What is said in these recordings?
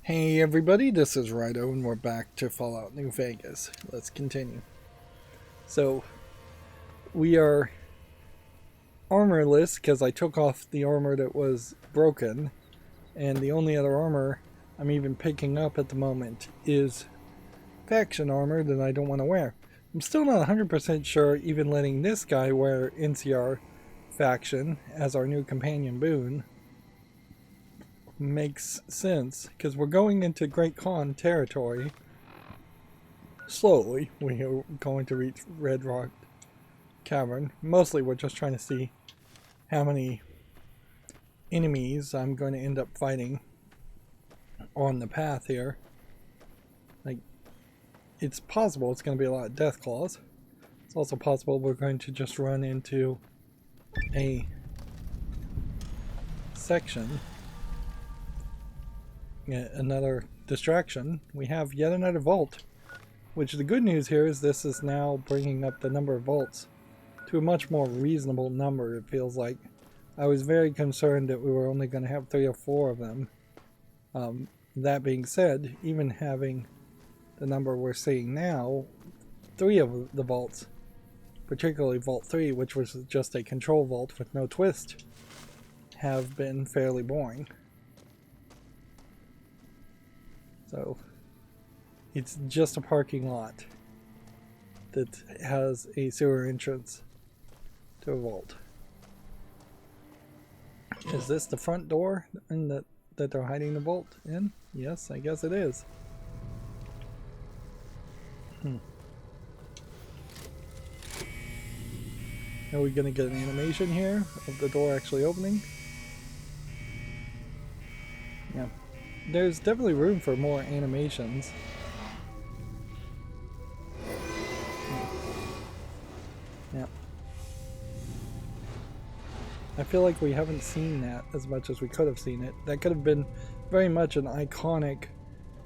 Hey everybody, this is Rydo and we're back to Fallout New Vegas. Let's continue. So, we are armorless because I took off the armor that was broken, and the only other armor I'm even picking up at the moment is faction armor that I don't want to wear. I'm still not 100% sure even letting this guy wear NCR faction as our new companion boon makes sense, because we're going into Great Khan territory. Slowly, we are going to reach Red Rock Cavern. Mostly we're just trying to see how many enemies I'm going to end up fighting on the path here. Like, it's possible it's going to be a lot of death claws. It's also possible we're going to just run into a section, another distraction. We have yet another vault, which the good news here is this is now bringing up the number of vaults to a much more reasonable number, it feels like. I was very concerned that we were only going to have 3 or 4 of them. That being said, even having the number we're seeing now, 3 of the vaults, particularly Vault 3, which was just a control vault with no twist, have been fairly boring. So, it's just a parking lot that has a sewer entrance to a vault. Is this the front door in that they're hiding the vault in? Yes, I guess it is. Are we going to get an animation here of the door actually opening? Yeah. There's definitely room for more animations. Yeah. I feel like we haven't seen that as much as we could have seen it. That could have been very much an iconic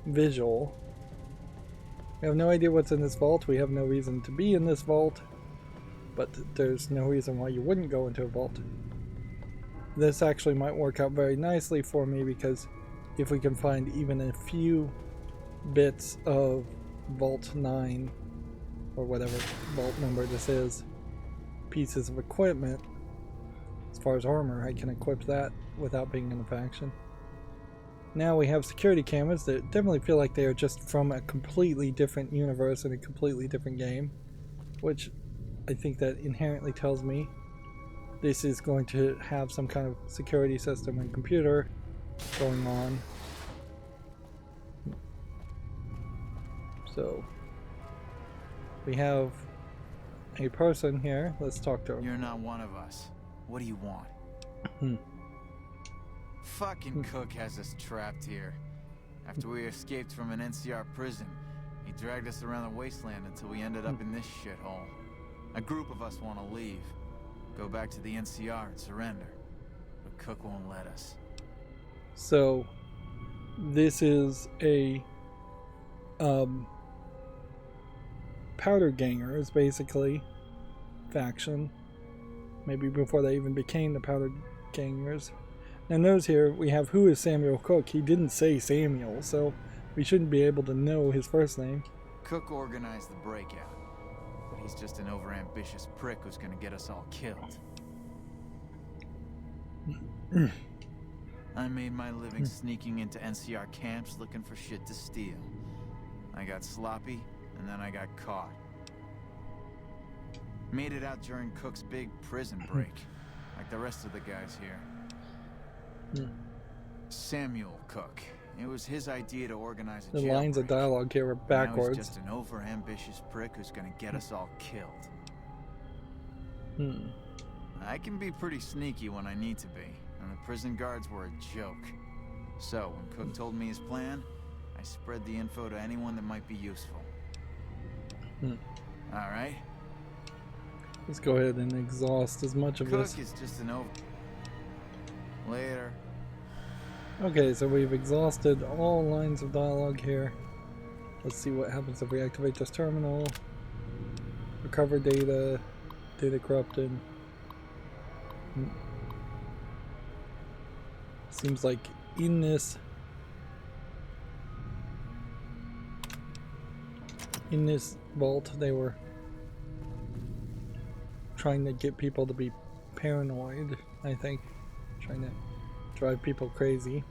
visual. We have no idea what's in this vault. We have no reason to be in this vault. But there's no reason why you wouldn't go into a vault. This actually might work out very nicely for me, because if we can find even a few bits of Vault 9, or whatever vault number this is, pieces of equipment, as far as armor, I can equip that without being in a faction. Now we have security cameras that definitely feel like they are just from a completely different universe and a completely different game, which I think that inherently tells me this is going to have some kind of security system and computer going on. So we have a person here. Let's talk to him. You're not one of us. What do you want? Fucking Cook has us trapped here. After we escaped from an NCR prison, he dragged us around the wasteland until we ended up in this shithole. A group of us want to leave, go back to the NCR and surrender, but Cook won't let us. So this is a powder gangers, basically, faction. Maybe before they even became the powder gangers. Now notice here we have, who is Samuel Cook. He didn't say Samuel, so we shouldn't be able to know his first name. Cook organized the breakout, but he's just an overambitious prick who's gonna get us all killed. I made my living sneaking into NCR camps looking for shit to steal. I got sloppy, and then I got caught. Made it out during Cook's big prison break, like the rest of the guys here. Samuel Cook. It was his idea to organize a jailbreak. The lines of dialogue here are backwards. Now he's just an overambitious prick who's gonna get us all killed. I can be pretty sneaky when I need to be, and the prison guards were a joke. So, when Cook told me his plan, I spread the info to anyone that might be useful. Alright? Let's go ahead and exhaust as much of this. Cook is just an over... Later. Okay, so we've exhausted all lines of dialogue here. Let's see what happens if we activate this terminal. Recover data. Data corrupted. Seems like in this in this vault they were trying to get people to be paranoid, I think. Trying to drive people crazy.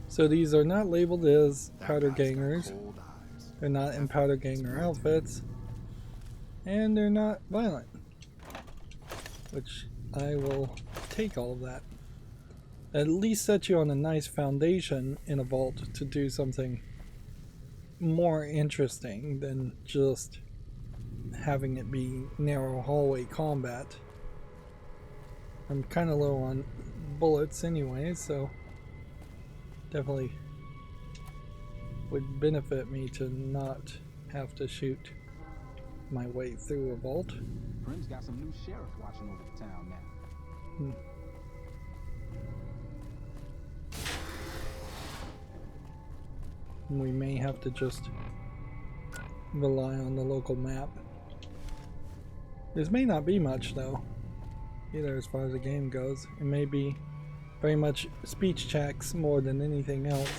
So these are not labeled as powder gangers. They're not in powder ganger outfits. And they're not violent. Which I will take all of that. At least set you on a nice foundation in a vault to do something more interesting than just having it be narrow hallway combat. I'm kind of low on bullets anyway, so definitely would benefit me to not have to shoot my way through a vault. Prim's got some new sheriff watching over the town now. We may have to just rely on the local map. This may not be much though, either as far as the game goes. It may be very much speech checks more than anything else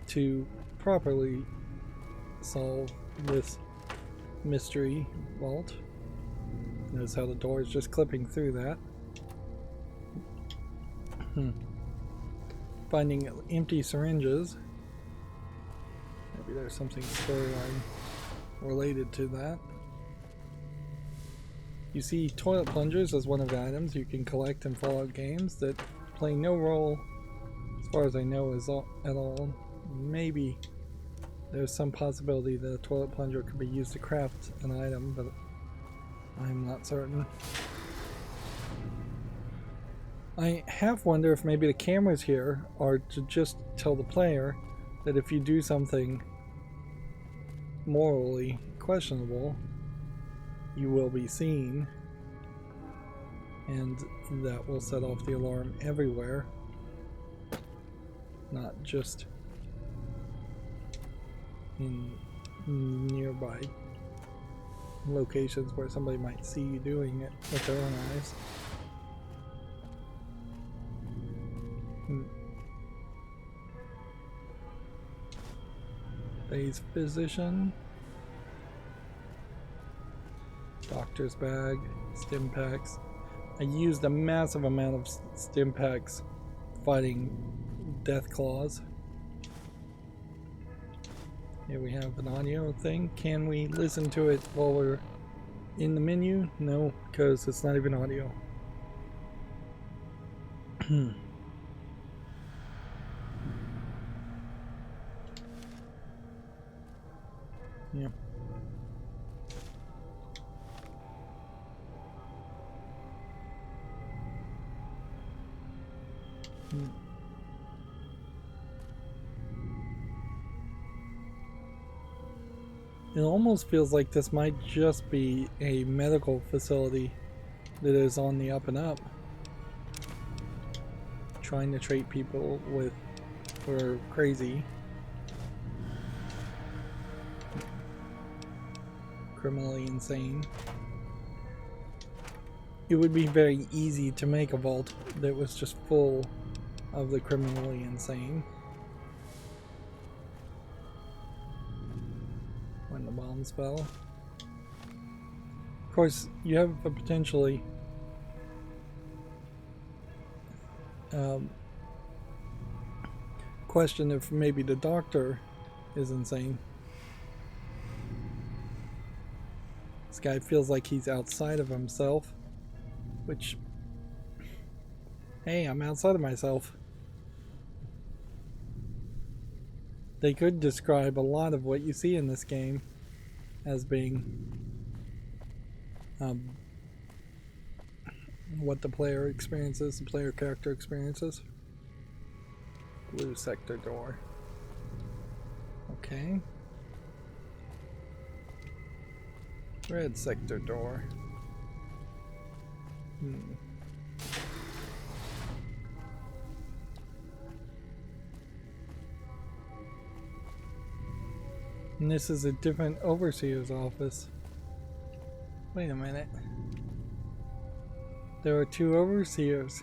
to properly solve this mystery vault. Notice how the door is just clipping through that. Finding empty syringes. Maybe there's something storyline related to that. You see toilet plungers as one of the items you can collect in Fallout games that play no role, as far as I know, at all. Maybe there's some possibility that a toilet plunger could be used to craft an item, but I'm not certain. I half wonder if maybe the cameras here are to just tell the player that if you do something morally questionable, you will be seen, and that will set off the alarm everywhere, not just in nearby locations where somebody might see you doing it with their own eyes. Base physician, doctor's bag, stim packs. I used a massive amount of stim packs fighting death claws. Here we have an audio thing. Can we listen to it while we're in the menu? No, because it's not even audio. Yeah. It almost feels like this might just be a medical facility that is on the up and up, trying to treat people who are crazy, criminally insane. It would be very easy to make a vault that was just full of the criminally insane. When the bombs fell. Of course, you have a potentially question if maybe the doctor is insane. This guy feels like he's outside of himself, which, hey, I'm outside of myself. They could describe a lot of what you see in this game as being what the player experiences, the player character experiences. Blue sector door. Okay. Red sector door. And this is a different overseer's office. Wait a minute. There are two overseers.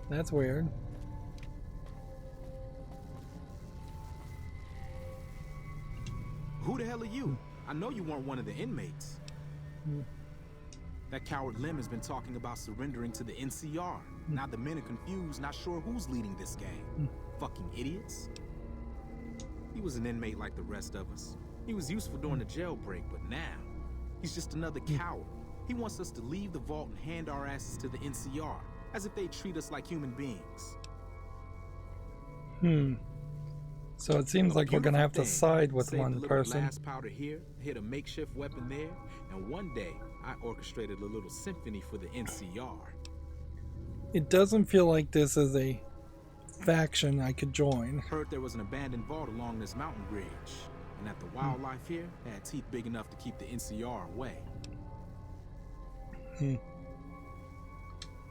That's weird. hell are you? I know you weren't one of the inmates. That coward Lim has been talking about surrendering to the NCR. Now the men are confused, not sure who's leading this gang. Fucking idiots. He was an inmate like the rest of us. He was useful during the jailbreak, but now, he's just another coward. He wants us to leave the vault and hand our asses to the NCR, as if they treat us like human beings. So it seems like we're gonna have to side with Saved one a little person. glass powder here, hit a makeshift weapon there, and one day I orchestrated a little symphony for the NCR. It doesn't feel like this is a faction I could join. Heard there was an abandoned vault along this mountain ridge, and that the wildlife here had teeth big enough to keep the NCR away.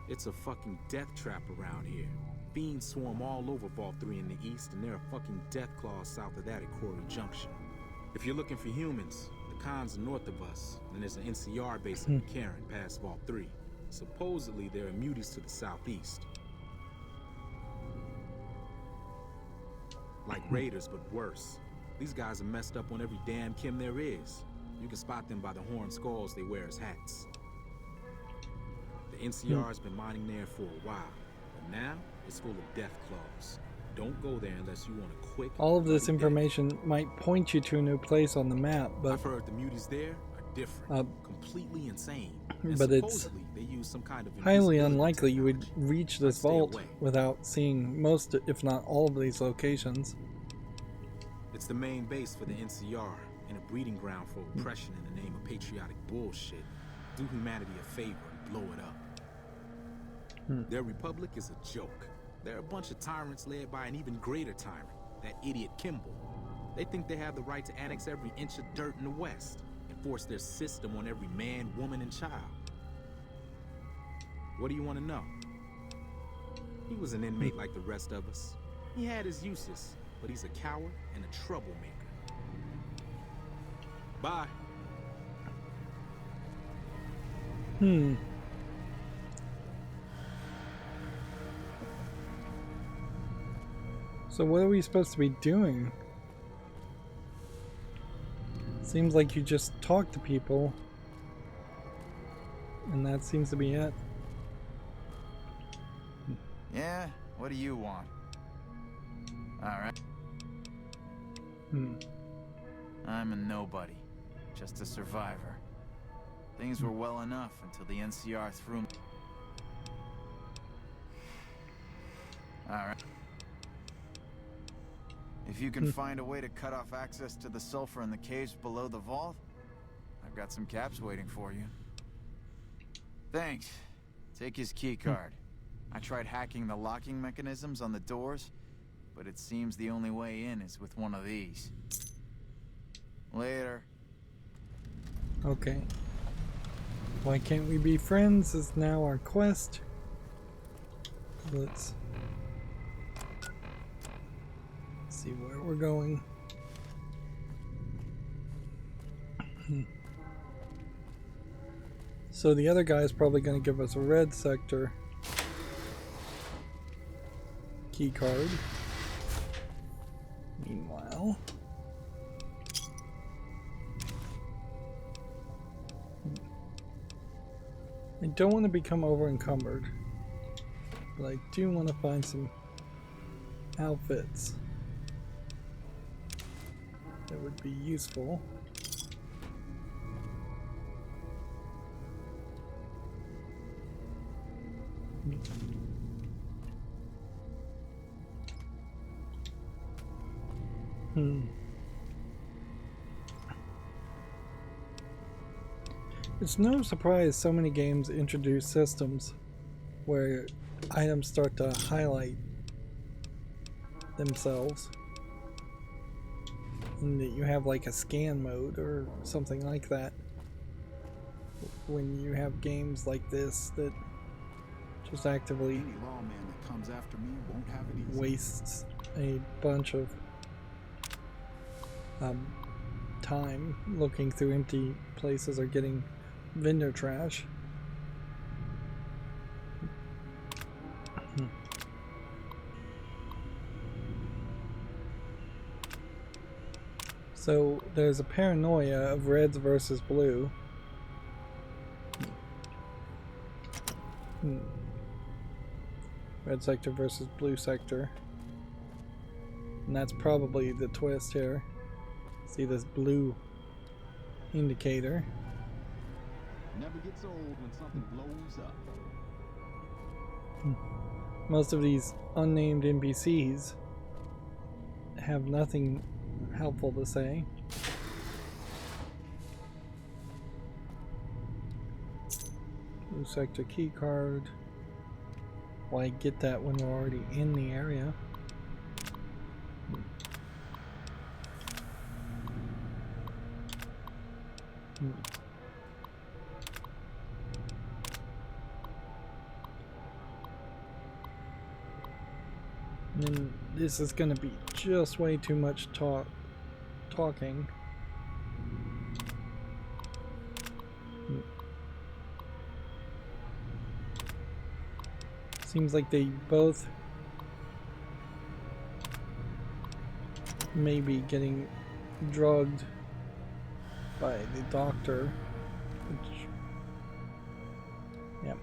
It's a fucking death trap around here. Fiends swarm all over Vault 3 in the east, and there are fucking death claws south of that at Quarry Junction. If you're looking for humans, the cons are north of us, and there's an NCR base in McCarran past Vault 3. Supposedly, there are muties to the southeast. Like raiders, but worse. These guys are messed up on every damn chem there is. You can spot them by the horn skulls they wear as hats. The NCR has been mining there for a while, but now it's full of death claws. Don't go there unless you want a quick... All of this information might point you to a new place on the map, but I've heard the muties there are different, completely insane. And but it's supposedly they use some kind of highly invisibility unlikely you would technology. reach this Stay vault away. without seeing most, if not all, of these locations. It's the main base for the NCR and a breeding ground for oppression in the name of patriotic bullshit. Do humanity a favor and blow it up. Their republic is a joke. They're a bunch of tyrants led by an even greater tyrant, that idiot Kimball. They think they have the right to annex every inch of dirt in the West and force their system on every man, woman, and child. What do you want to know? He was an inmate like the rest of us. He had his uses, but he's a coward and a troublemaker. Bye. So what are we supposed to be doing? Seems like you just talk to people, and that seems to be it. Yeah? What do you want? Alright. I'm a nobody. Just a survivor. Things were well enough until the NCR threw me. Alright. If you can find a way to cut off access to the sulfur in the caves below the vault, I've got some caps waiting for you. Thanks. Take his key card. I tried hacking the locking mechanisms on the doors, but it seems the only way in is with one of these. Later. Okay. Why can't we be friends is now our quest. Let's see where we're going. So the other guy is probably going to give us a red sector key card. Meanwhile, I don't want to become over encumbered, but I do want to find some outfits that would be useful. It's no surprise so many games introduce systems where items start to highlight themselves, and that you have like a scan mode or something like that when you have games like this that just actively Any lawman that comes after me won't have it easy. wastes a bunch of time looking through empty places or getting vendor trash. So there's a paranoia of reds versus blue. Red sector versus blue sector. And that's probably the twist here. See this blue indicator. Never gets old when something blows up. Most of these unnamed NPCs have nothing helpful to say. Blue sector key card. Why get that when we're already in the area? And then this is going to be just way too much talking. Seems like they both may be getting drugged by the doctor, which, yeah,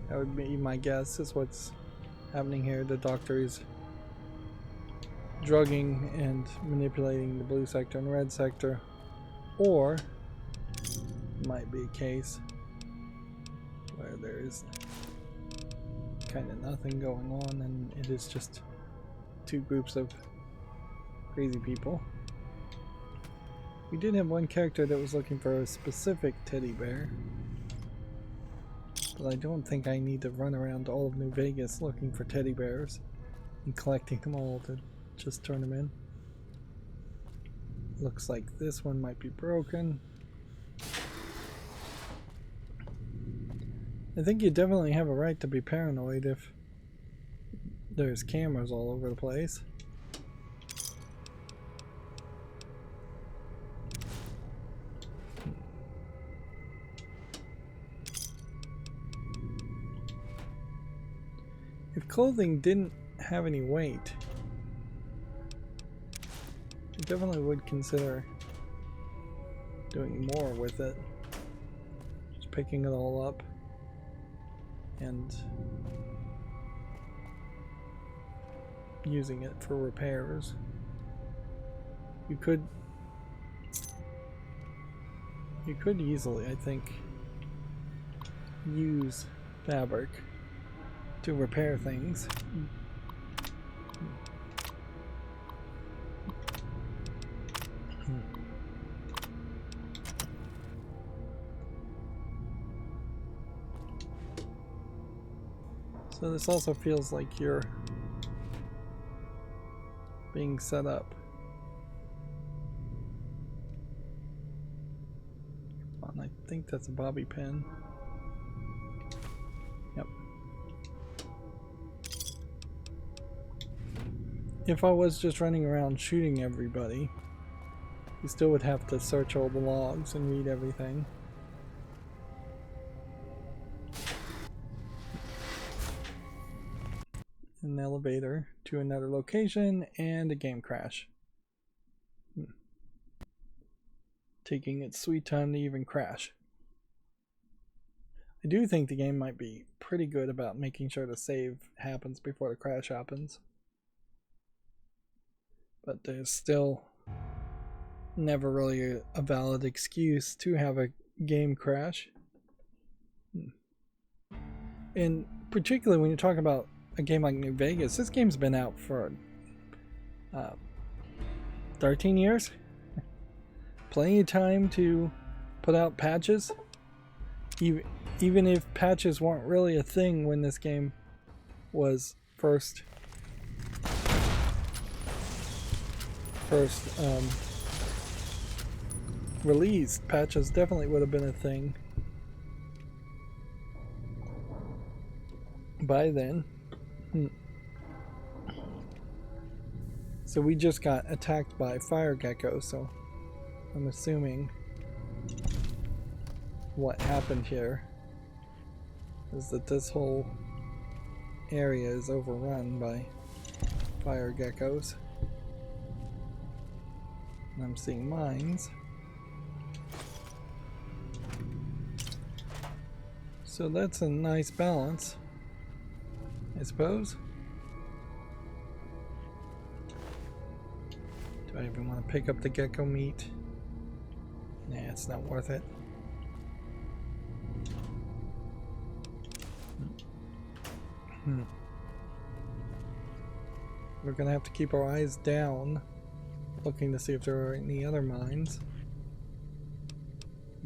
that would be my guess is what's happening here. The doctor is drugging and manipulating the blue sector and red sector, or it might be a case where there is kind of nothing going on and it is just two groups of crazy people. We did have one character that was looking for a specific teddy bear, but I don't think I need to run around all of New Vegas looking for teddy bears and collecting them all to just turn them in. Looks like this one might be broken. I think you definitely have a right to be paranoid if there's cameras all over the place. If clothing didn't have any weight, I definitely would consider doing more with it. Just picking it all up and using it for repairs. You could easily, I think, use fabric to repair things. So this also feels like you're being set up. Come on, I think that's a bobby pin. Yep. If I was just running around shooting everybody, you still would have to search all the logs and read everything. An elevator to another location and a game crash. Taking its sweet time to even crash. I do think the game might be pretty good about making sure the save happens before the crash happens. But there's still never really a valid excuse to have a game crash. And particularly when you're talking about a game like New Vegas, this game's been out for 13 years. Plenty of time to put out patches. Even if patches weren't really a thing when this game was first released, patches definitely would have been a thing by then. So we just got attacked by fire geckos, so I'm assuming what happened here is that this whole area is overrun by fire geckos. And I'm seeing mines. So that's a nice balance, I suppose. Do I even want to pick up the gecko meat? Nah, it's not worth it. We're gonna have to keep our eyes down, looking to see if there are any other mines.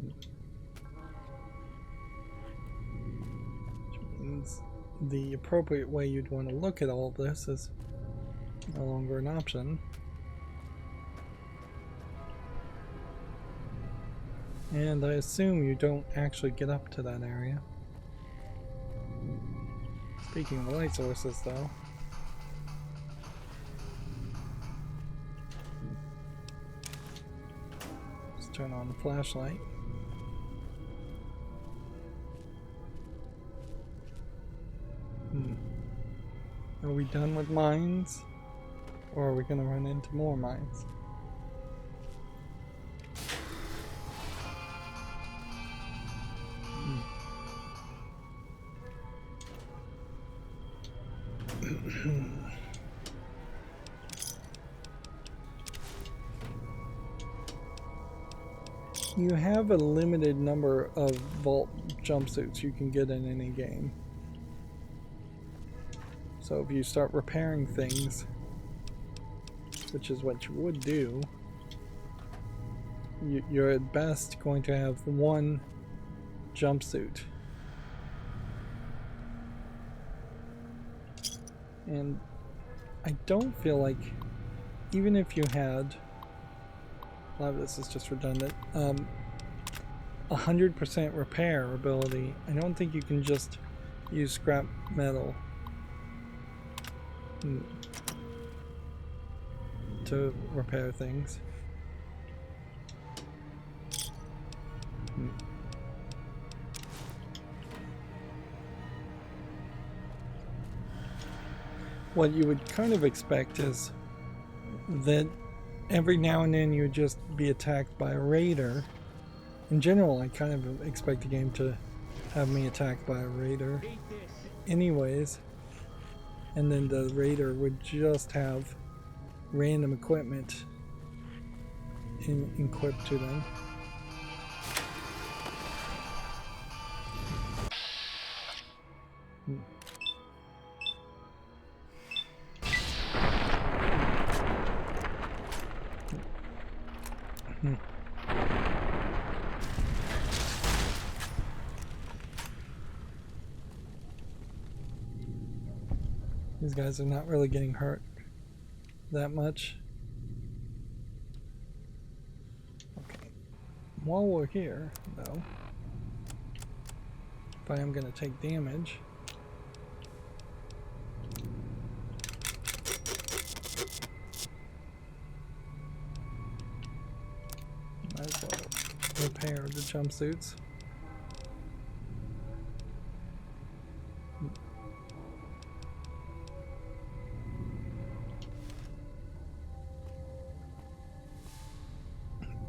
Which means the appropriate way you'd want to look at all of this is no longer an option. And I assume you don't actually get up to that area. Speaking of light sources, though. Let's turn on the flashlight. Are we done with mines? Or are we going to run into more mines? You have a limited number of vault jumpsuits you can get in any game. So if you start repairing things, which is what you would do, you're at best going to have one jumpsuit. And I don't feel like, even if you had, a lot of this is just redundant, 100% repair ability, I don't think you can just use scrap metal to repair things. What you would kind of expect is that every now and then you would just be attacked by a raider. In general, I kind of expect the game to have me attacked by a raider anyways, and then the raider would just have random equipment equipped to them. These guys are not really getting hurt that much. Okay. While we're here, though, if I am going to take damage, might as well repair the jumpsuits.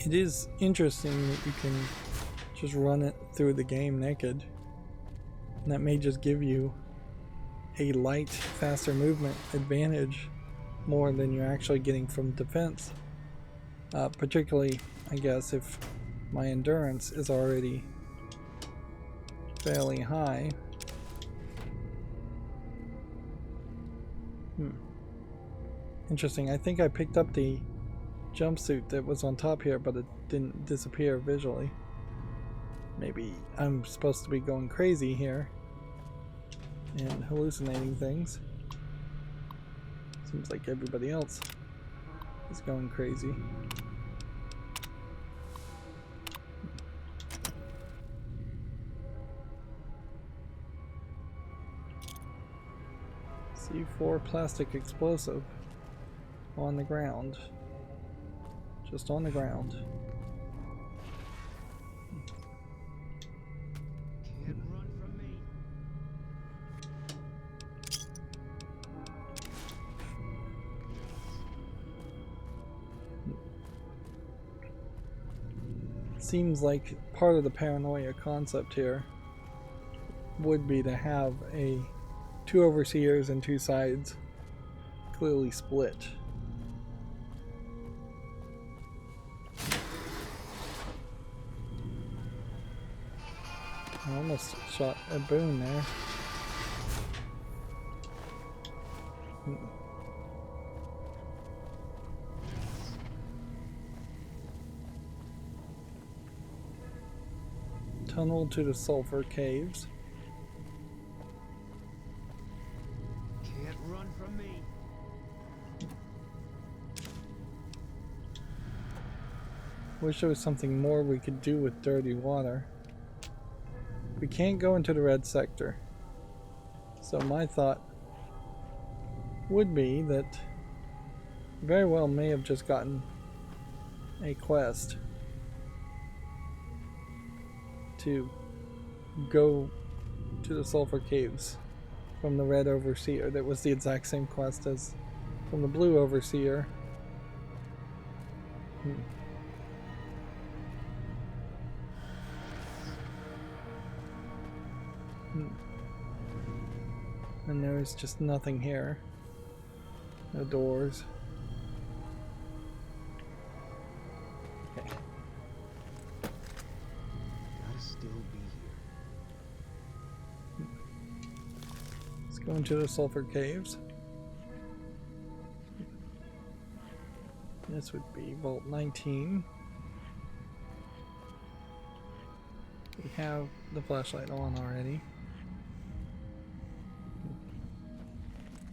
It is interesting that you can just run it through the game naked. And that may just give you a light, faster movement advantage more than you're actually getting from defense. Particularly, I guess, if my endurance is already fairly high. Interesting. I think I picked up the jumpsuit that was on top here, but it didn't disappear visually. Maybe I'm supposed to be going crazy here and hallucinating things. Seems like everybody else is going crazy. C4 plastic explosive on the ground. Just on the ground. Can't run from me. seems like part of the paranoia concept here would be to have two overseers and two sides clearly split. I almost shot a boon there. Tunnel to the sulfur caves. Can't run from me. Wish there was something more we could do with dirty water. We can't go into the red sector. So my thought would be that very well may have just gotten a quest to go to the sulfur caves from the red overseer. That was the exact same quest as from the blue overseer. And there's just nothing here. No doors. Okay. Gotta still be here. Let's go into the sulfur caves. This would be Vault 19. We have the flashlight on already.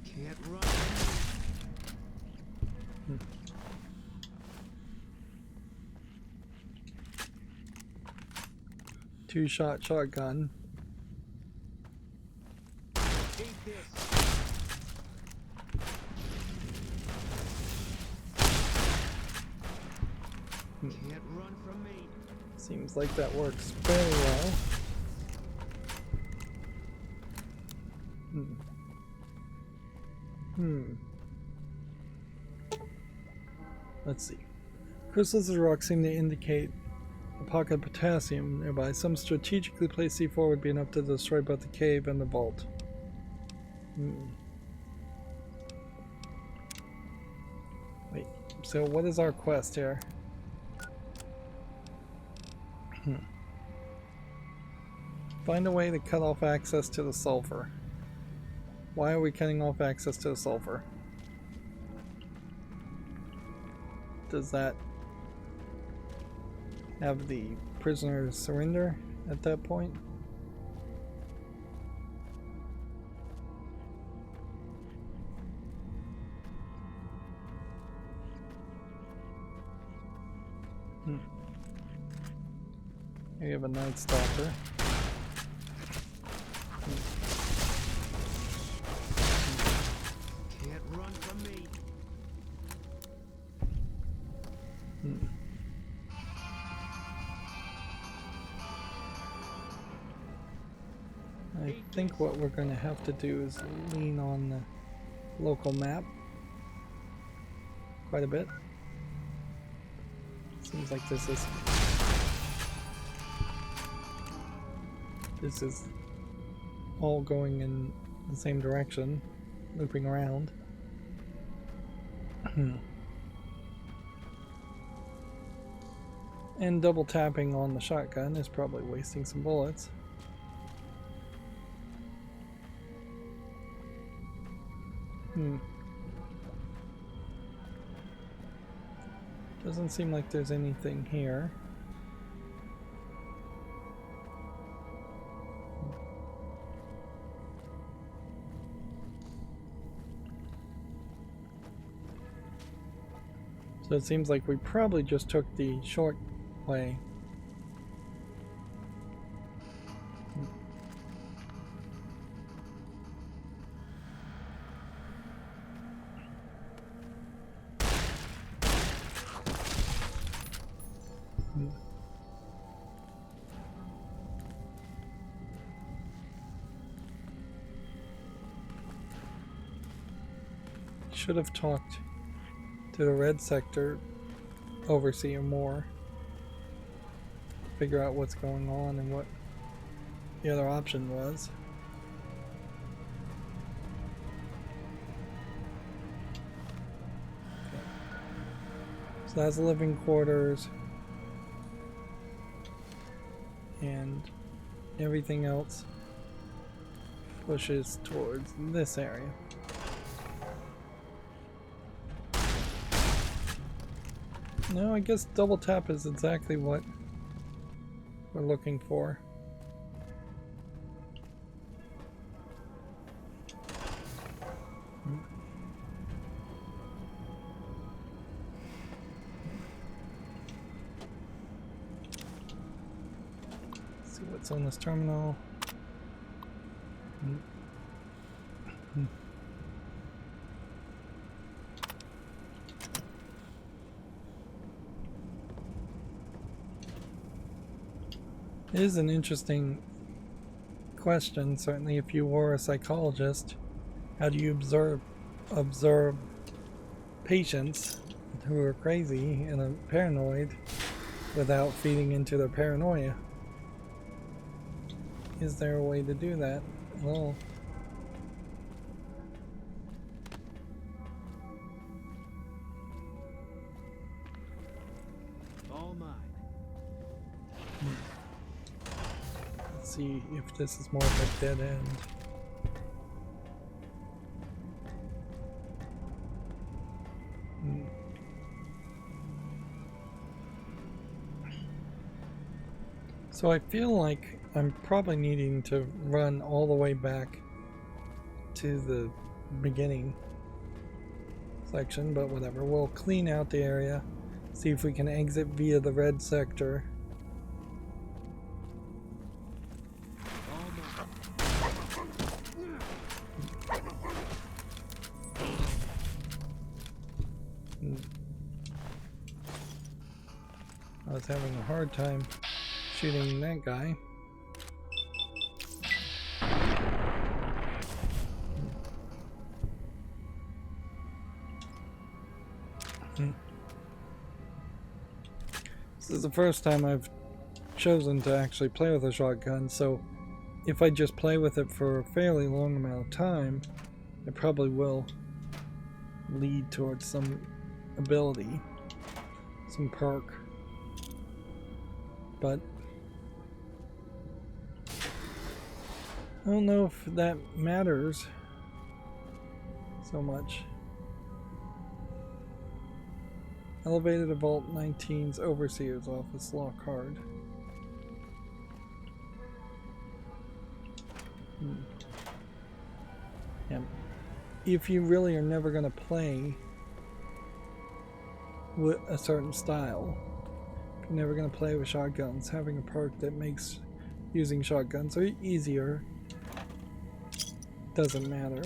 Can't run. Two-shot shotgun. Take this. Can't run from me. Seems like that works very well. Let's see. Crystals of rock seem to indicate a pocket of potassium nearby. Some strategically placed C4 would be enough to destroy both the cave and the vault. Wait, so what is our quest here? Find a way to cut off access to the sulfur. Why are we cutting off access to the sulfur? Does that have the prisoners surrender at that point? Here you have a Night Stalker. Can't run from me. I think what we're going to have to do is lean on the local map quite a bit. Seems like this is all going in the same direction, looping around. And double tapping on the shotgun is probably wasting some bullets. Doesn't seem like there's anything here. So it seems like we probably just took the short way. Should have talked to the red sector overseer more. figure out what's going on and what the other option was. Okay. So that's living quarters. And everything else pushes towards this area. No, I guess double tap is exactly what we're looking for. Let's see what's on this terminal. It is an interesting question, certainly if you were a psychologist. How do you observe patients who are crazy and are paranoid without feeding into their paranoia? Is there a way to do that at all? All mine. Let's see if this is more of a dead end. So I feel like I'm probably needing to run all the way back to the beginning section, but whatever. We'll clean out the area, see if we can exit via the red sector. I was having a hard time shooting that guy. This is the first time I've chosen to actually play with a shotgun, so if I just play with it for a fairly long amount of time, it probably will lead towards some ability, some perk. But I don't know if that matters so much. Elevated to Vault 19's Overseer's Office, lock hard. Yeah. If you really are never going to play with a certain style, if you're never going to play with shotguns, having a perk that makes using shotguns easier doesn't matter.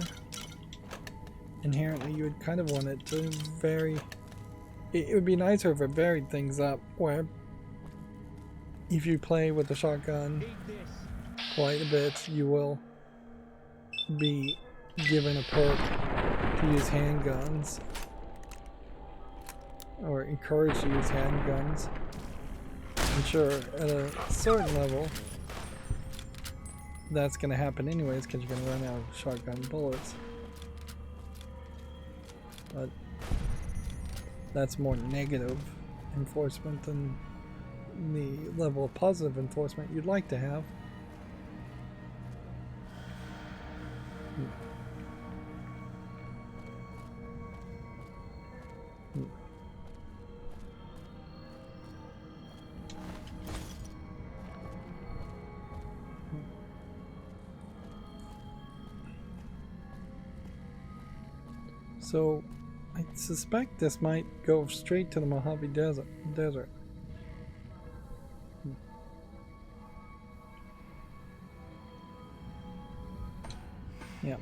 Inherently, you would kind of want it to vary. It would be nicer if it varied things up, where if you play with the shotgun quite a bit, you will be given a perk to use handguns, or encouraged to use handguns. And sure, at a certain level, that's going to happen anyways, because you're going to run out of shotgun bullets. But that's more negative enforcement than the level of positive enforcement you'd like to have. So I suspect this might go straight to the Mojave Desert. Yeah.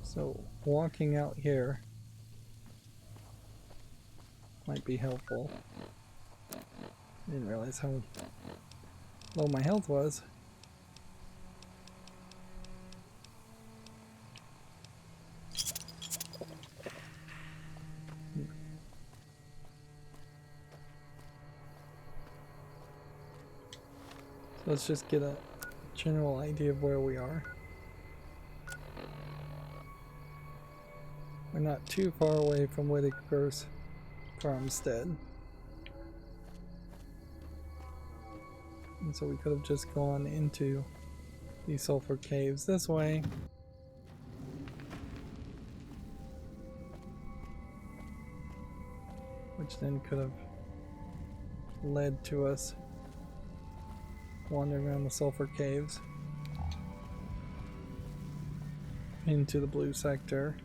So walking out here might be helpful. Didn't realize how low my health was. Let's just get a general idea of where we are. We're not too far away from Whitaker's farmstead. And so we could have just gone into these sulfur caves this way. Which then could have led to us wandering around the sulfur caves into the blue sector.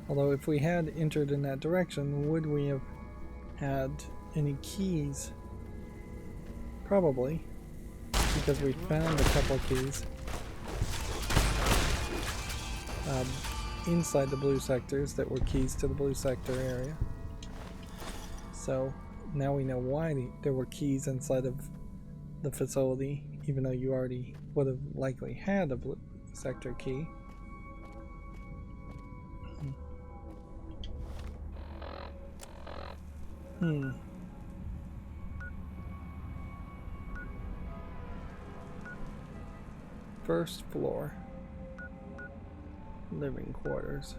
Although if we had entered in that direction, would we have had any keys? Probably, because we found a couple of keys inside the blue sectors that were keys to the blue sector area. So now we know why there were keys inside of the facility, even though you already would have likely had a blue sector key. First floor. Living quarters.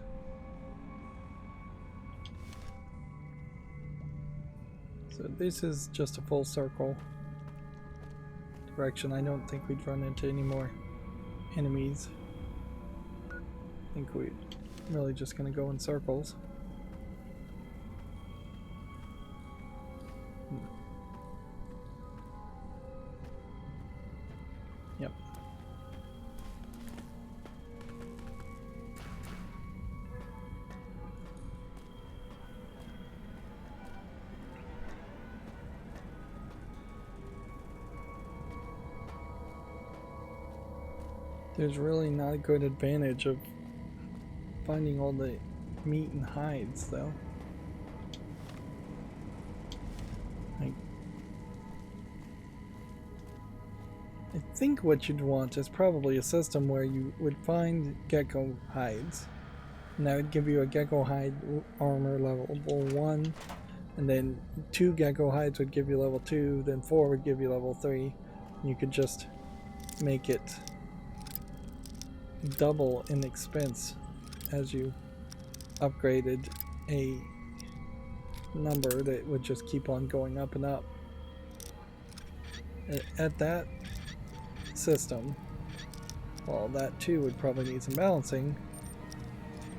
So this is just a full circle direction. I don't think we'd run into any more enemies. I think we're really just going to go in circles. Yep. There's really not a good advantage of finding all the meat and hides, though. I think what you'd want is probably a system where you would find gecko hides, and that would give you a gecko hide armor level 1, and then 2 gecko hides would give you level 2, then 4 would give you level 3, and you could just make it double in expense as you upgraded a number that would just keep on going up and up. At that system, well, that too would probably need some balancing.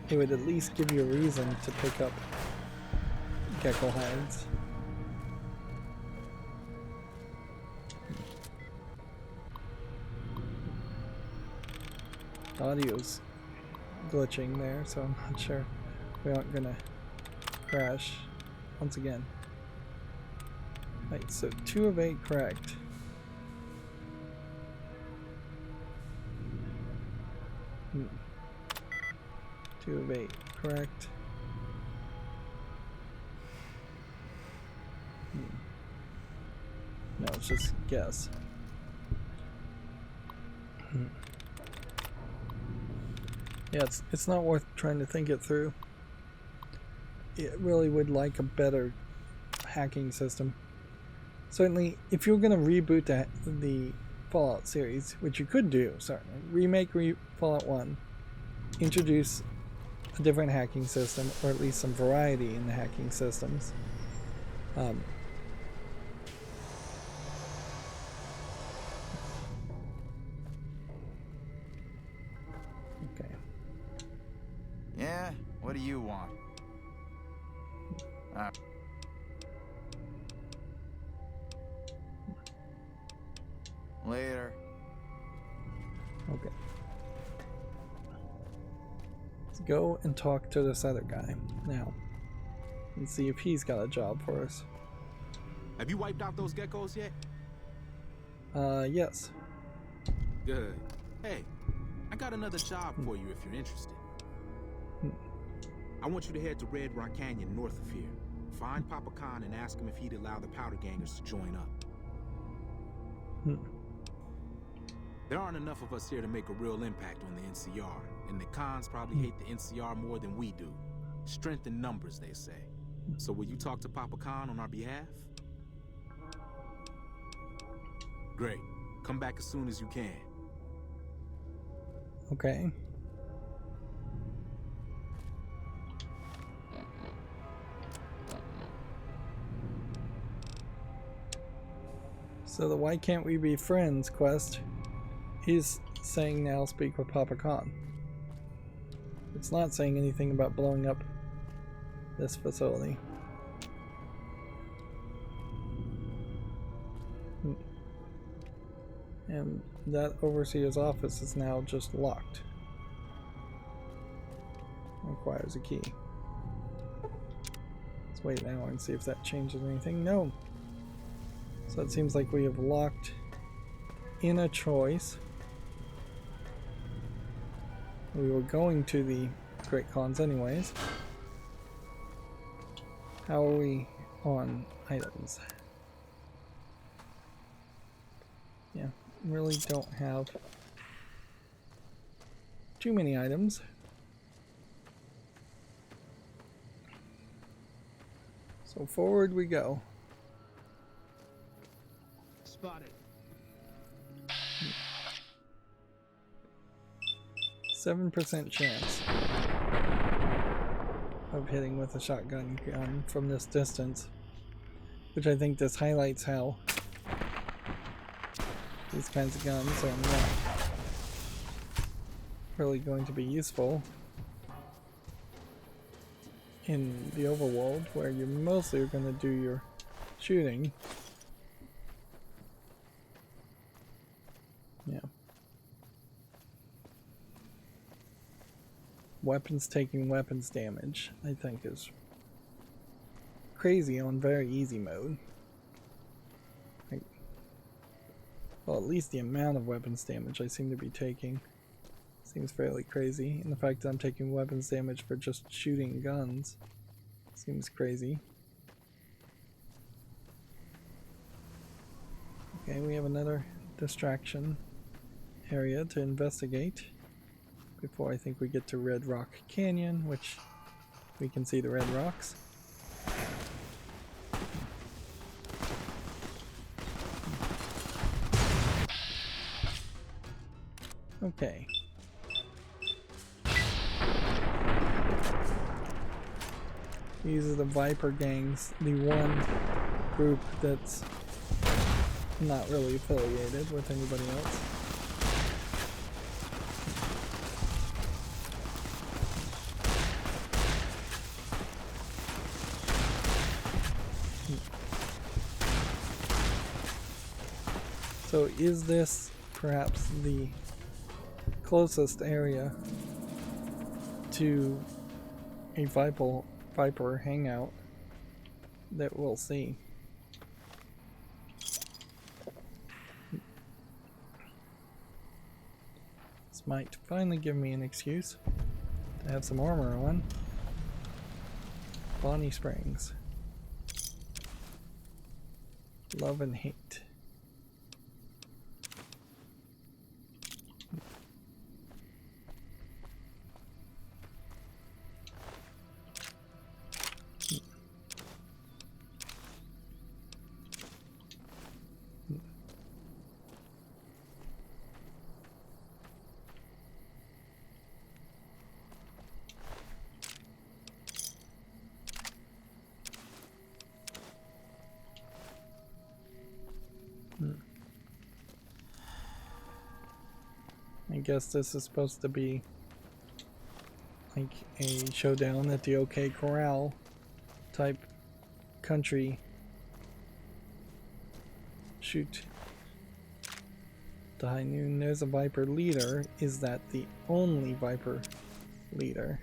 It would at least give you a reason to pick up gecko hides. Audio's glitching there, so I'm not sure we aren't gonna crash once again. Right, so 2 of 8 correct. Hmm. 2 of 8 correct. No, it's just guess. Yeah, it's not worth trying to think it through. It really would like a better hacking system. Certainly, if you're going to reboot the Fallout series, which you could do, certainly, remake Fallout 1, introduce a different hacking system, or at least some variety in the hacking systems. Okay. Yeah? What do you want? Later. Okay. Let's go and talk to this other guy now and see if he's got a job for us. Have you wiped out those geckos yet? Yes. Good. Hey, I got another job for you if you're interested. I want you to head to Red Rock Canyon north of here. Find Papa Khan and ask him if he'd allow the powder gangers to join up. There aren't enough of us here to make a real impact on the NCR, and the Khans probably hate the NCR more than we do. Strength in numbers, they say. So will you talk to Papa Khan on our behalf? Great. Come back as soon as you can. Okay. So the why can't we be friends quest is saying now speak with Papa Khan. It's not saying anything about blowing up this facility. And that overseer's office is now just locked. Requires a key. Let's wait now and see if that changes anything. No. So it seems like we have locked in a choice. We were going to the Great Khans anyways. How are we on items? Yeah, really don't have too many items. So forward we go. Spotted. 7% chance of hitting with a shotgun gun from this distance, which I think this highlights how these kinds of guns are not really going to be useful in the overworld, where you mostly are going to do your shooting. Yeah. Weapons taking weapons damage, I think, is crazy on very easy mode. Like, well, at least the amount of weapons damage I seem to be taking seems fairly crazy. And the fact that I'm taking weapons damage for just shooting guns seems crazy. Okay, we have another distraction area to investigate before I think we get to Red Rock Canyon, which we can see the red rocks. Okay. These are the Viper gangs, the one group that's not really affiliated with anybody else. So is this perhaps the closest area to a Viper hangout that we'll see? This might finally give me an excuse to have some armor on. Bonnie Springs. Love and hate. I guess this is supposed to be like a showdown at the OK Corral type country. Shoot. The High Noon, there's a Viper leader. Is that the only Viper leader?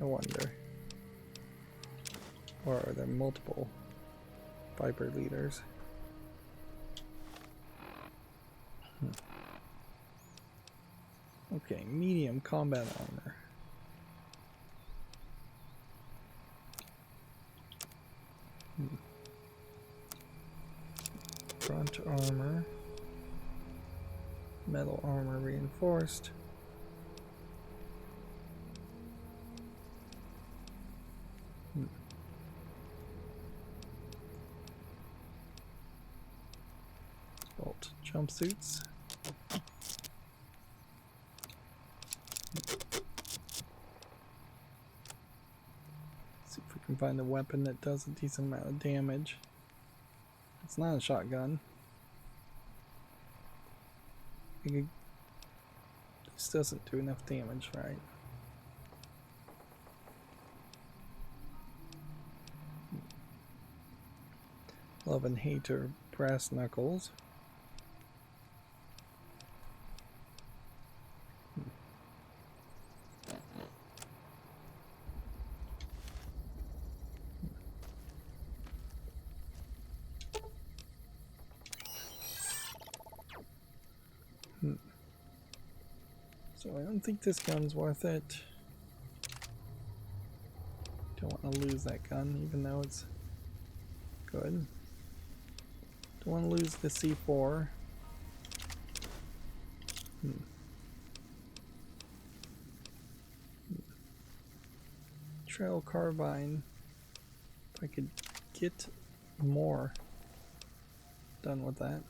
I wonder. Or are there multiple Viper leaders? Okay, medium combat armor. Front armor. Metal armor reinforced. assault jumpsuits. See if we can find a weapon that does a decent amount of damage. It's not a shotgun. This doesn't do enough damage, right? Love and hater brass knuckles. So I don't think this gun's worth it. Don't want to lose that gun, even though it's good. Don't want to lose the C4. Trail carbine. If I could get more done with that.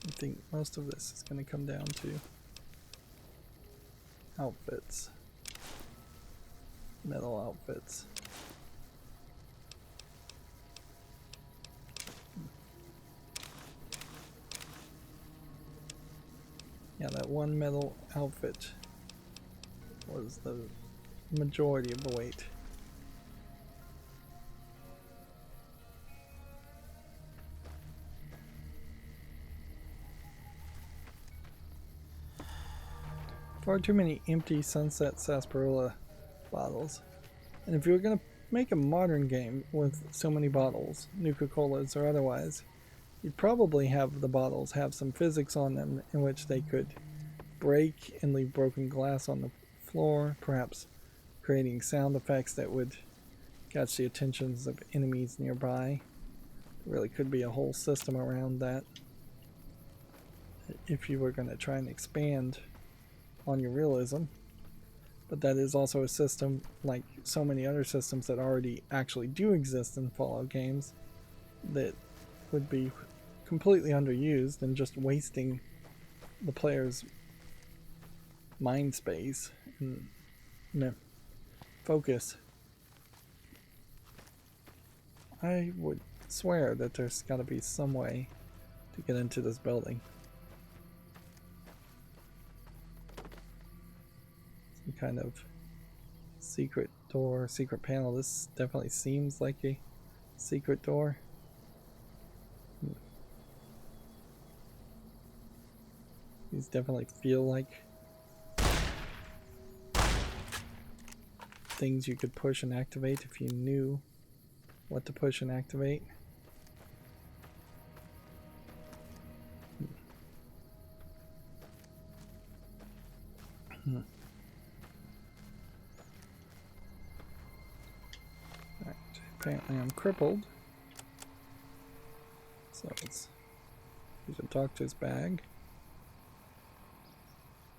I think most of this is going to come down to outfits. Metal outfits. Yeah, that one metal outfit was the majority of the weight. Far too many empty Sunset Sarsaparilla bottles. And if you were going to make a modern game with so many bottles, Nuka-Colas or otherwise, you'd probably have the bottles have some physics on them in which they could break and leave broken glass on the floor, perhaps creating sound effects that would catch the attentions of enemies nearby. There really could be a whole system around that if you were going to try and expand on your realism. But that is also a system, like so many other systems that already actually do exist in Fallout games, that would be completely underused and just wasting the player's mind space and focus. I would swear that there's got to be some way to get into this building. Some kind of secret door, secret panel. This definitely seems like a secret door. These definitely feel like things you could push and activate if you knew what to push and activate. Right. Apparently I'm crippled. So let's use a doctor's bag.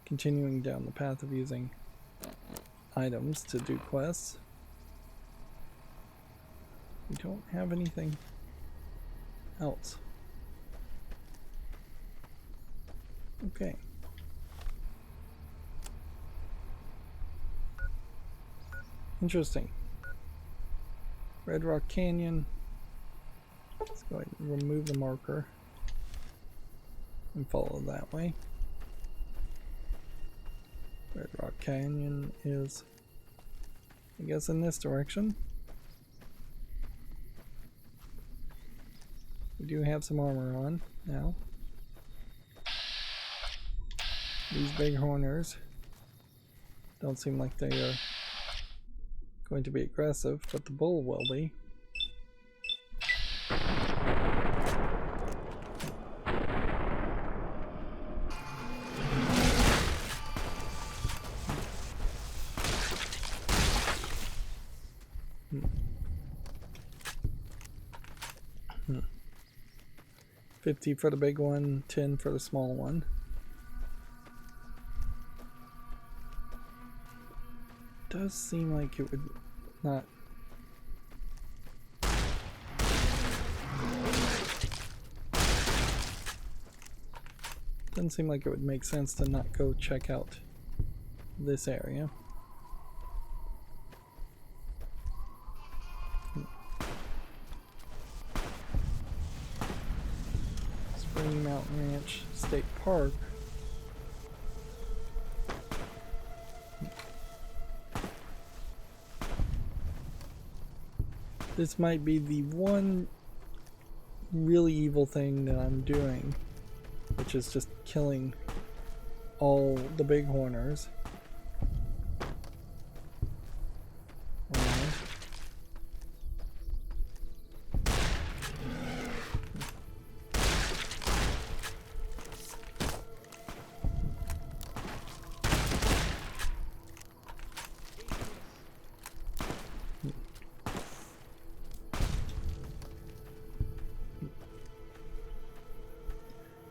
Continuing down the path of using items to do quests. We don't have anything else. Okay. Interesting. Red Rock Canyon. Let's go ahead and remove the marker and follow that way. Red Rock Canyon is, I guess, in this direction. We do have some armor on now. These bighorners don't seem like they are going to be aggressive, but the bull will be. Hmm. 50 for the big one, 10 for the small one. Does seem like it would not. Doesn't seem like it would make sense to not go check out this area. Spring Mountain Ranch State Park. This might be the one really evil thing that I'm doing, which is just killing all the bighorners.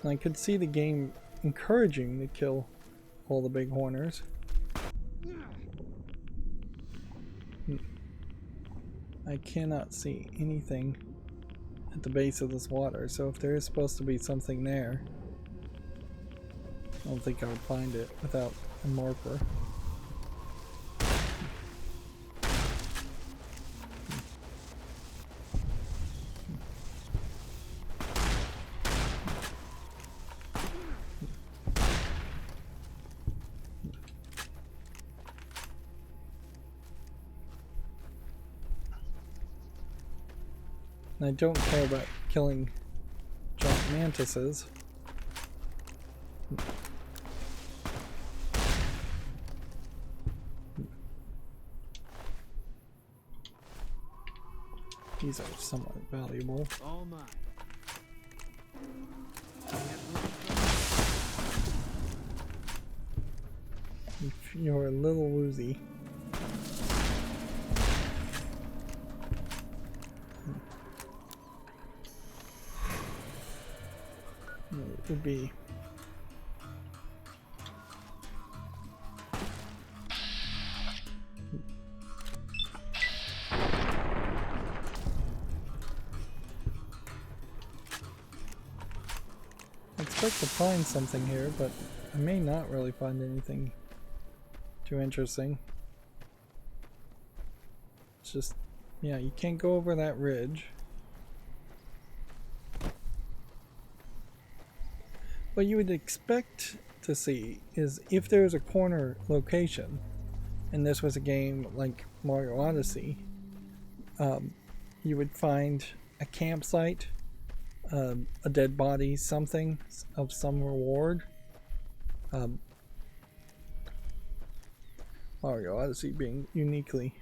I could see the game encouraging to kill all the bighorners. I cannot see anything at the base of this water, so if there is supposed to be something there, I don't think I would find it without a marker. I don't care about killing giant mantises. These are somewhat valuable. All mine. You're a little woozy. It would be I expect to find something here, but I may not really find anything too interesting. It's just, yeah, you can't go over that ridge. What you would expect to see is if there's a corner location, and this was a game like Mario Odyssey, you would find a campsite, a dead body, something of some reward. Mario Odyssey being uniquely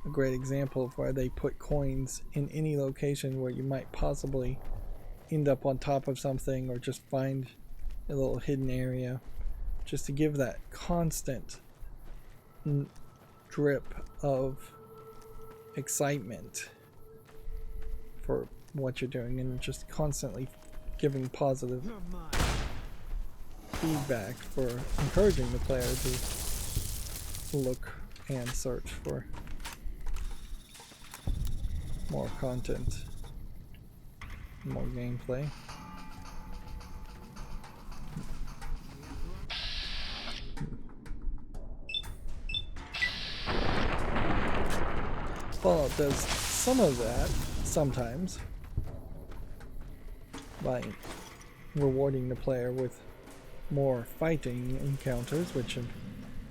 a great example of where they put coins in any location where you might possibly end up on top of something or just find a little hidden area, just to give that constant drip of excitement for what you're doing, and just constantly giving positive feedback for encouraging the player to look and search for more content, more gameplay. Fallout does some of that sometimes by rewarding the player with more fighting encounters, which,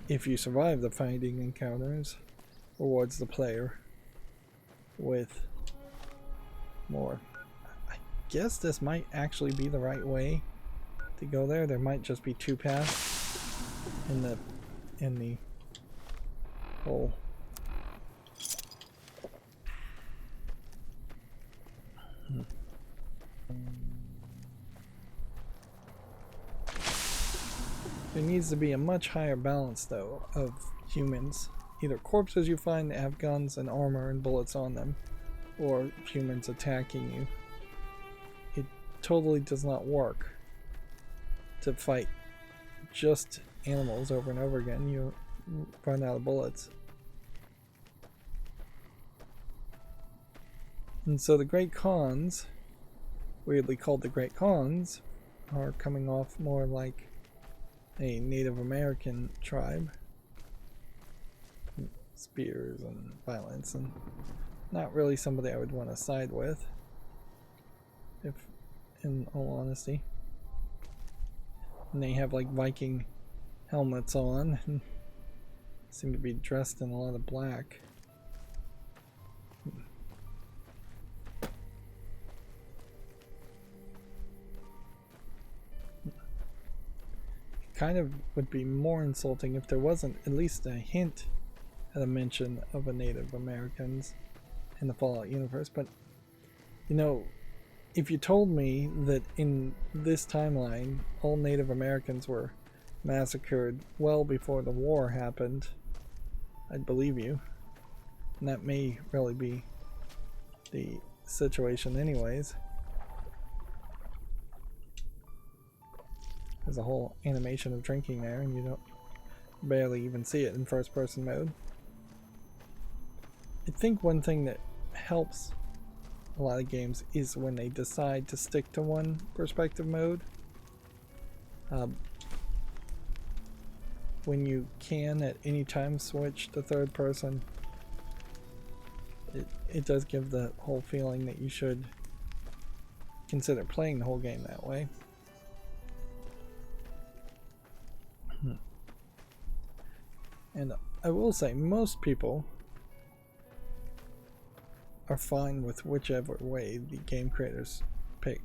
if you survive the fighting encounters, rewards the player with more. I guess this might actually be the right way to go there. There might just be two paths in the whole. There needs to be a much higher balance, though, of humans. Either corpses you find that have guns and armor and bullets on them, or humans attacking you. It totally does not work to fight just animals over and over again. You run out of bullets. And so the Great Khans, weirdly called the Great Khans, are coming off more like a Native American tribe. Spears and violence, and not really somebody I would want to side with, if in all honesty. And they have like Viking helmets on and seem to be dressed in a lot of black. Kind of would be more insulting if there wasn't at least a hint at a mention of a Native Americans in the Fallout universe. But you know, if you told me that in this timeline all Native Americans were massacred well before the war happened, I'd believe you. And that may really be the situation anyways. There's a whole animation of drinking there, and you don't barely even see it in first person mode. I think one thing that helps a lot of games is when they decide to stick to one perspective mode. When you can at any time switch to third person, it does give the whole feeling that you should consider playing the whole game that way. And I will say, most people are fine with whichever way the game creators pick.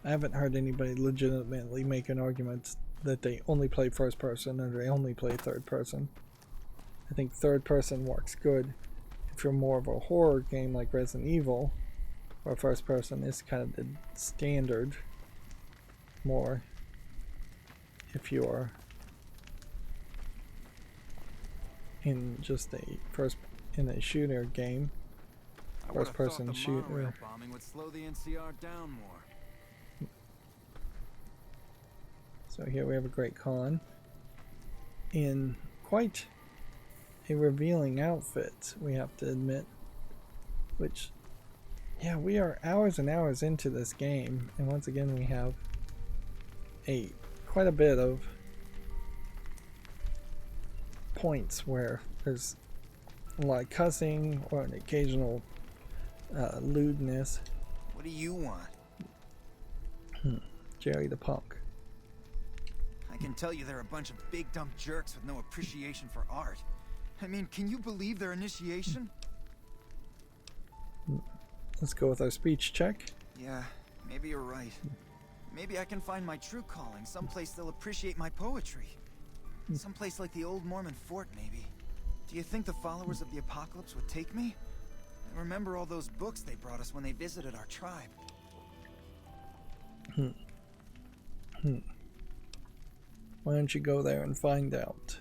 I haven't heard anybody legitimately make an argument that they only play first person or they only play third person. I think third person works good if you're more of a horror game like Resident Evil, where first person is kind of the standard more. If you're in just in a shooter game, first person shooter. Bombing would slow the NCR down more. So here we have a Great Khan in quite a revealing outfit, we have to admit. Which, yeah, we are hours and hours into this game, and once again we have quite a bit of points where there's a lot of cussing or an occasional lewdness. What do you want? Jerry the punk. I can tell you they're a bunch of big dumb jerks with no appreciation for art. I mean, can you believe their initiation? Let's go with our speech check. Yeah, maybe you're right. Maybe I can find my true calling, someplace they'll appreciate my poetry. Someplace like the old Mormon fort, maybe. Do you think the followers of the apocalypse would take me? I remember all those books they brought us when they visited our tribe. Why don't you go there and find out?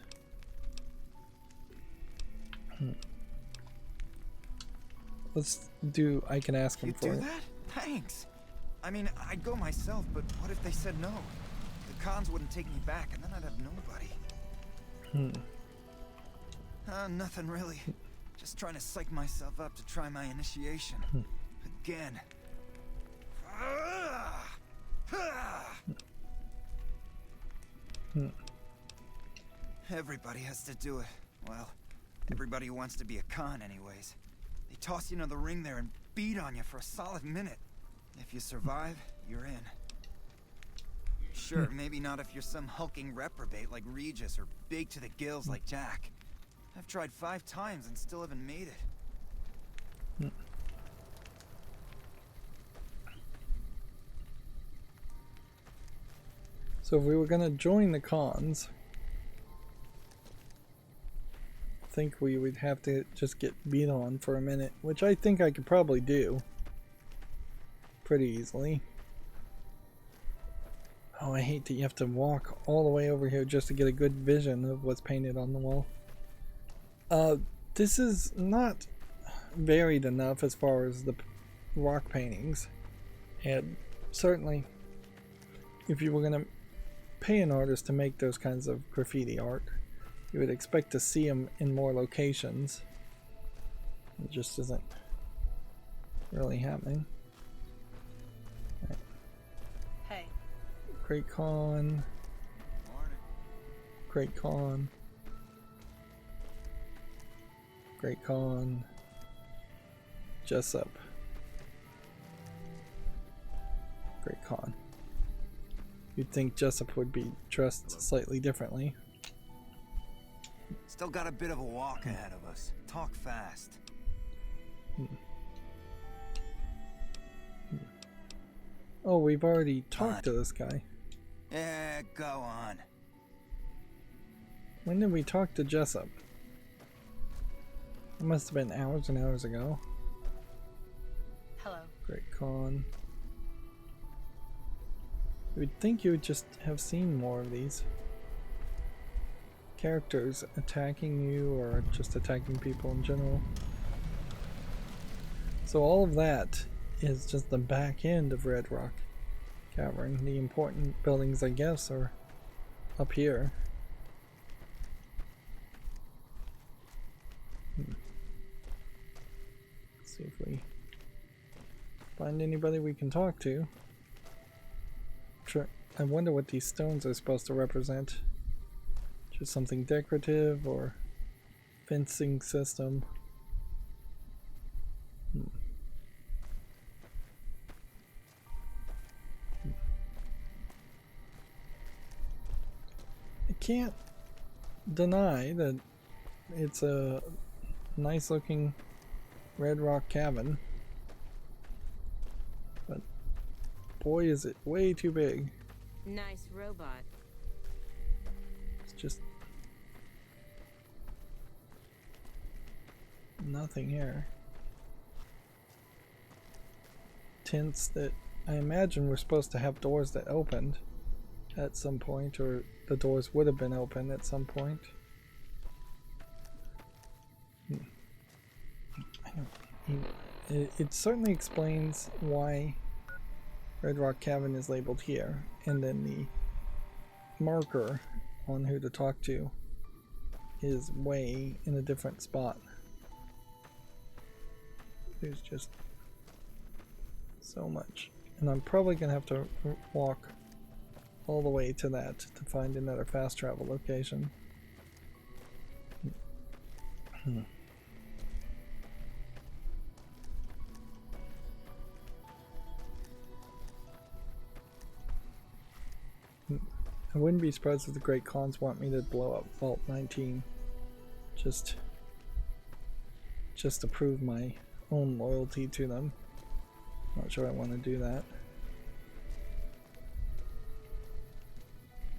Let's do I can ask him for it. You do that? Thanks. I mean, I'd go myself, but what if they said no? The cons wouldn't take me back, and then I'd have nobody. Nothing really. Just trying to psych myself up to try my initiation. Again. Everybody has to do it. Well, everybody who wants to be a con anyways. They toss you into the ring there and beat on you for a solid minute. If you survive, you're in. Sure, maybe not if you're some hulking reprobate like Regis or big to the gills like Jack. I've tried 5 times and still haven't made it. So if we were going to join the cons, I think we would have to just get beat on for a minute, which I think I could probably do pretty easily. Oh, I hate that you have to walk all the way over here just to get a good vision of what's painted on the wall. This is not varied enough as far as the rock paintings, and certainly if you were going to pay an artist to make those kinds of graffiti art, you would expect to see them in more locations. It just isn't really happening. Right. Hey. Great Con. Great Con. Great Con. Jessup. Great Con. You'd think Jessup would be dressed slightly differently. Still got a bit of a walk ahead of us. Talk fast. Oh, we've already talked to this guy. Yeah, go on. When did we talk to Jessup? It must have been hours and hours ago. Hello. Great Con. You would think you would just have seen more of these characters attacking you or just attacking people in general. So all of that is just the back end of Red Rock Cavern. The important buildings, I guess, are up here. Let's see if we find anybody we can talk to. I wonder what these stones are supposed to represent. Just something decorative or fencing system. I can't deny that it's a nice looking red rock cabin, but boy is it way too big. Nice robot. It's just nothing here. Tents that I imagine were supposed to have doors that opened at some point, or the doors would have been open at some point. It certainly explains why Red Rock Cabin is labeled here, and then the marker on who to talk to is way in a different spot. There's just so much, and I'm probably gonna have to walk all the way to that to find another fast travel location. I wouldn't be surprised if the Great Khans want me to blow up Vault 19 just to prove my own loyalty to them. Not sure I want to do that.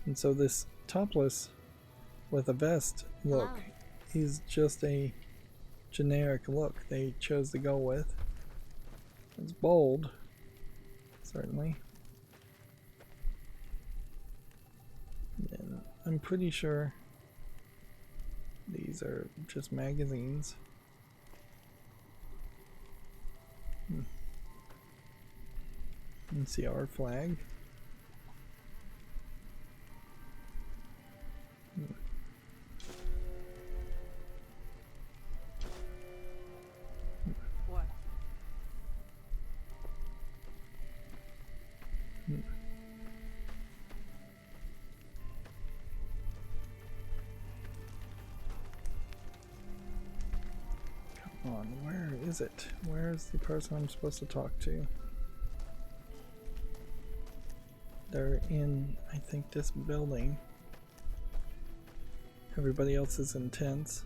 And so this topless with a vest look is just a generic look they chose to go with. It's bold, certainly. And I'm pretty sure these are just magazines. NCR flag. What? Come on, where is it? Where is the person I'm supposed to talk to? They're in, I think, this building. Everybody else is in tents.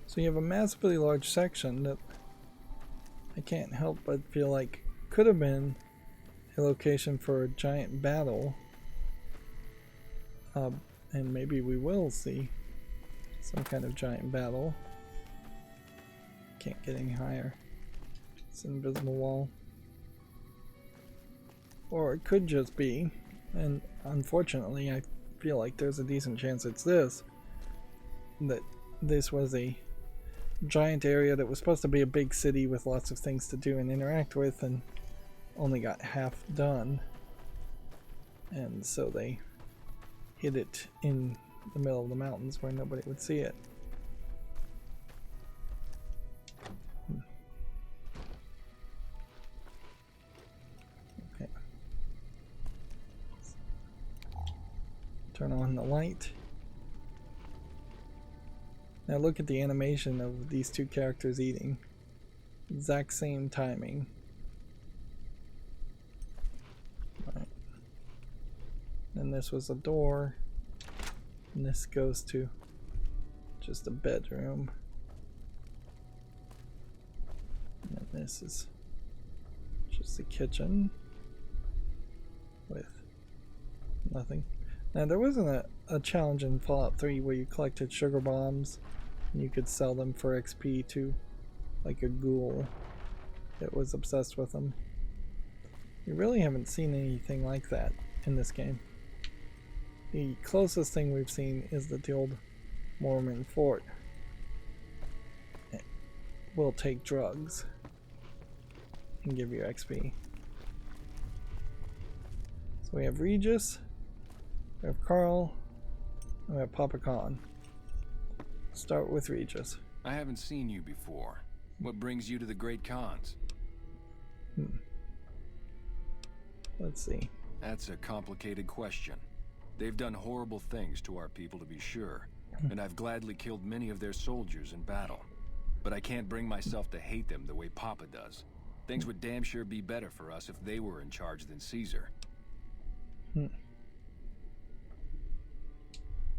So you have a massively large section that I can't help but feel like could have been a location for a giant battle. And maybe we will see some kind of giant battle. Can't get any higher. It's an invisible wall. Or it could just be, and unfortunately I feel like there's a decent chance it's this, that this was a giant area that was supposed to be a big city with lots of things to do and interact with, and only got half done. And so they hid it in the middle of the mountains where nobody would see it. Okay. Turn on the light. Now look at the animation of these two characters eating. Exact same timing. Right. And this was a door. And this goes to just a bedroom. And this is just a kitchen with nothing. Now there wasn't a challenge in Fallout 3 where you collected sugar bombs and you could sell them for XP to like a ghoul that was obsessed with them. We really haven't seen anything like that in this game. The closest thing we've seen is that the old Mormon fort will take drugs and give you XP. So we have Regis, we have Carl, and we have Papa Khan. Start with Regis. I haven't seen you before. What brings you to the Great Khans? Let's see. That's a complicated question. They've done horrible things to our people, to be sure, and I've gladly killed many of their soldiers in battle. But I can't bring myself to hate them the way Papa does. Things would damn sure be better for us if they were in charge than Caesar.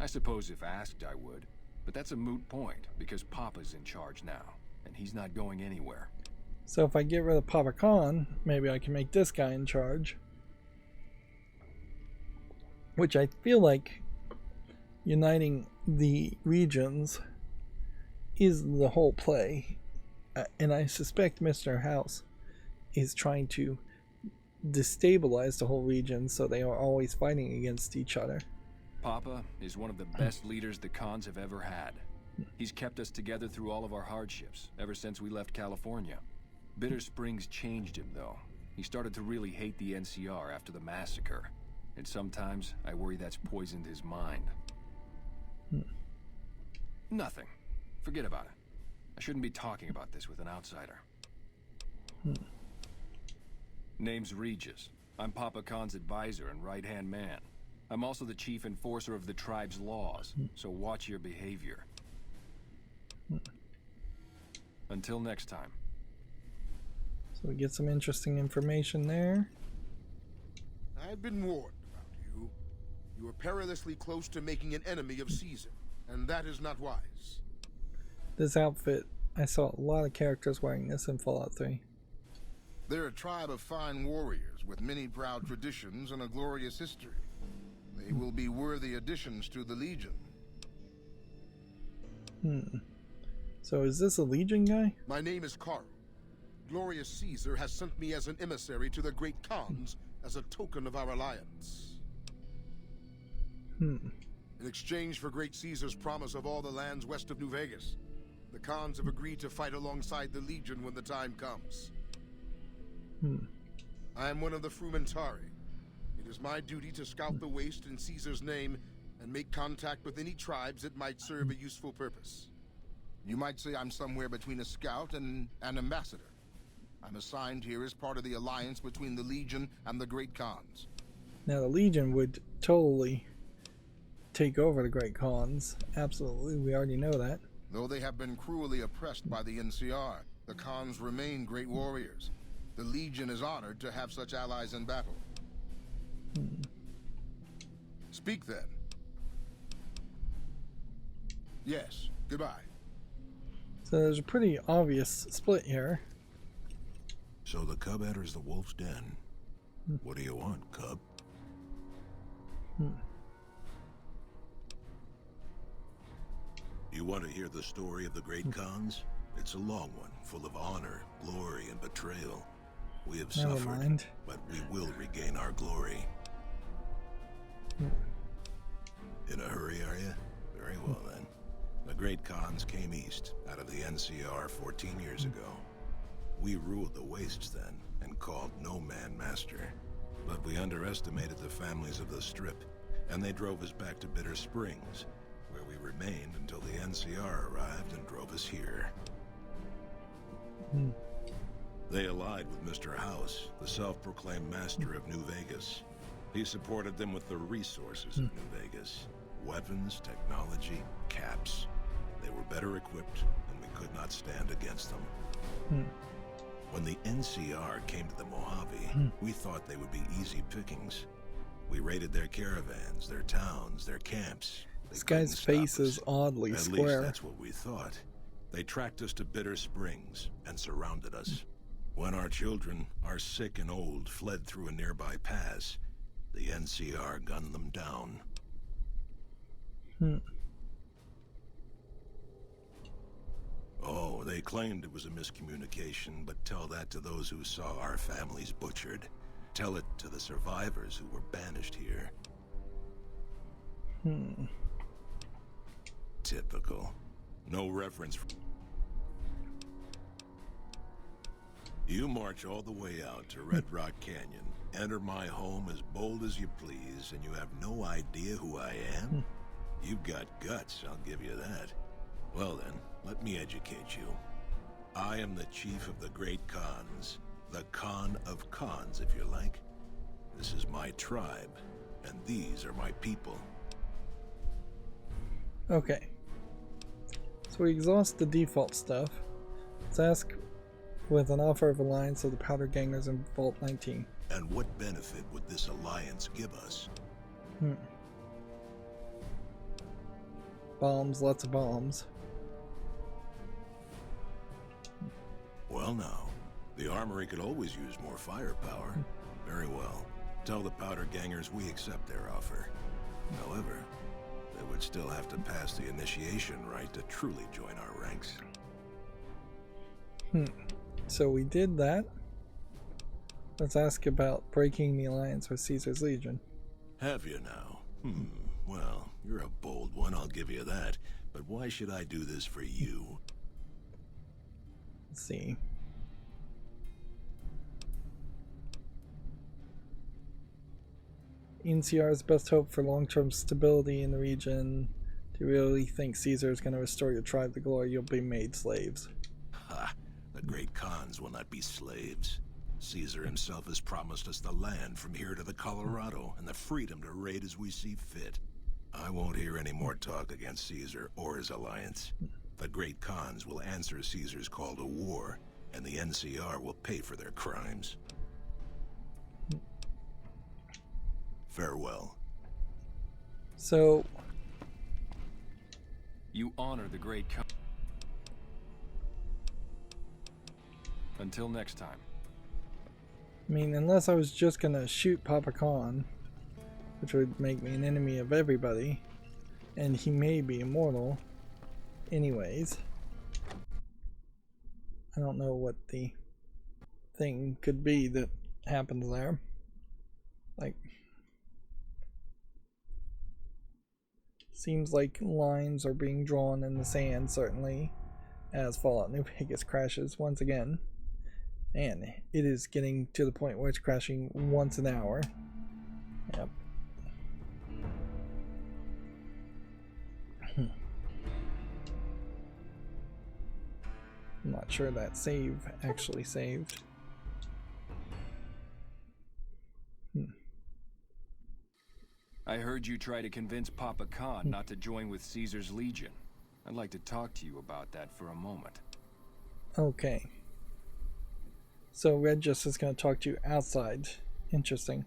I suppose if asked I would, but that's a moot point because Papa's in charge now, and he's not going anywhere. So if I get rid of Papa Khan, maybe I can make this guy in charge. Which I feel like uniting the regions is the whole play. And I suspect Mr. House is trying to destabilize the whole region so they are always fighting against each other. Papa is one of the best leaders the Khans have ever had. He's kept us together through all of our hardships, ever since we left California. Bitter Springs changed him, though. He started to really hate the NCR after the massacre. And sometimes I worry that's poisoned his mind. Nothing. Forget about it. I shouldn't be talking about this with an outsider. Name's Regis. I'm Papa Khan's advisor and right-hand man. I'm also the chief enforcer of the tribe's laws, so watch your behavior. Until next time. So we get some interesting information there. I've been warned about you. You are perilously close to making an enemy of Caesar, and that is not wise. This outfit, I saw a lot of characters wearing this in Fallout 3. They're a tribe of fine warriors with many proud traditions and a glorious history. They will be worthy additions to the Legion. So is this a Legion guy? My name is Carl. Glorious Caesar has sent me as an emissary to the Great Khans as a token of our alliance. In exchange for Great Caesar's promise of all the lands west of New Vegas, the Khans have agreed to fight alongside the Legion when the time comes. I am one of the Frumentari. It is my duty to scout the waste in Caesar's name and make contact with any tribes that might serve a useful purpose. You might say I'm somewhere between a scout and an ambassador. I'm assigned here as part of the alliance between the Legion and the Great Khans. Now the Legion would totally take over the Great Khans. Absolutely, we already know that. Though they have been cruelly oppressed by the NCR, the Khans remain great warriors. The Legion is honored to have such allies in battle. Speak then. Yes, goodbye. So there's a pretty obvious split here. So the cub enters the wolf's den. What do you want, cub? You want to hear the story of the Great Khans? It's a long one, full of honor, glory, and betrayal. We have Never suffered, mind. but we will regain our glory. In a hurry, are you? Very well, then. The Great Khans came east, out of the NCR 14 years ago. We ruled the wastes then, and called no man master. but we underestimated the families of the Strip, and they drove us back to Bitter Springs, where we remained until the NCR arrived and drove us here. They allied with Mr. House, the self-proclaimed master of New Vegas. He supported them with the resources of New Vegas. Weapons, technology, caps. They were better equipped, and we could not stand against them. When the NCR came to the Mojave, we thought they would be easy pickings. We raided their caravans, their towns, their camps. This guy's face is oddly square. At least that's what we thought. They tracked us to Bitter Springs and surrounded us. When our children, our sick and old, fled through a nearby pass, the NCR gunned them down. Oh, they claimed it was a miscommunication, but tell that to those who saw our families butchered. Tell it to the survivors who were banished here. Typical. No reference. You march all the way out to Red Rock Canyon, enter my home as bold as you please, and you have no idea who I am? You've got guts, I'll give you that. Well then, let me educate you. I am the chief of the Great Khans. The Khan of Khans, if you like. This is my tribe, and these are my people. Okay. So we exhaust the default stuff. Let's ask with an offer of alliance of the Powder Gangers in Vault 19. And what benefit would this alliance give us? Bombs, lots of bombs. Well now, the armory could always use more firepower. Very well. Tell the Powder Gangers we accept their offer. However, they would still have to pass the initiation rite to truly join our ranks. So we did that. Let's ask about breaking the alliance with Caesar's Legion. Have you now? Well, you're a bold one, I'll give you that. But why should I do this for you? Let's see. NCR's best hope for long-term stability in the region. Do you really think Caesar is going to restore your tribe to glory? You'll be made slaves. Ha! The Great Khans will not be slaves. Caesar himself has promised us the land from here to the Colorado and the freedom to raid as we see fit. I won't hear any more talk against Caesar or his alliance. The Great Khans will answer Caesar's call to war, and the NCR will pay for their crimes. Farewell. So... You honor the Great Khan. Until next time. I mean, unless I was just gonna shoot Papa Khan, which would make me an enemy of everybody, and he may be immortal. Anyways, I don't know what the thing could be that happens there. Like, seems like lines are being drawn in the sand, certainly, as Fallout New Vegas crashes once again. And it is getting to the point where it's crashing once an hour. Yep. I'm not sure that save actually saved. I heard you try to convince Papa Khan not to join with Caesar's Legion. I'd like to talk to you about that for a moment. Okay. So Red just is going to talk to you outside. Interesting.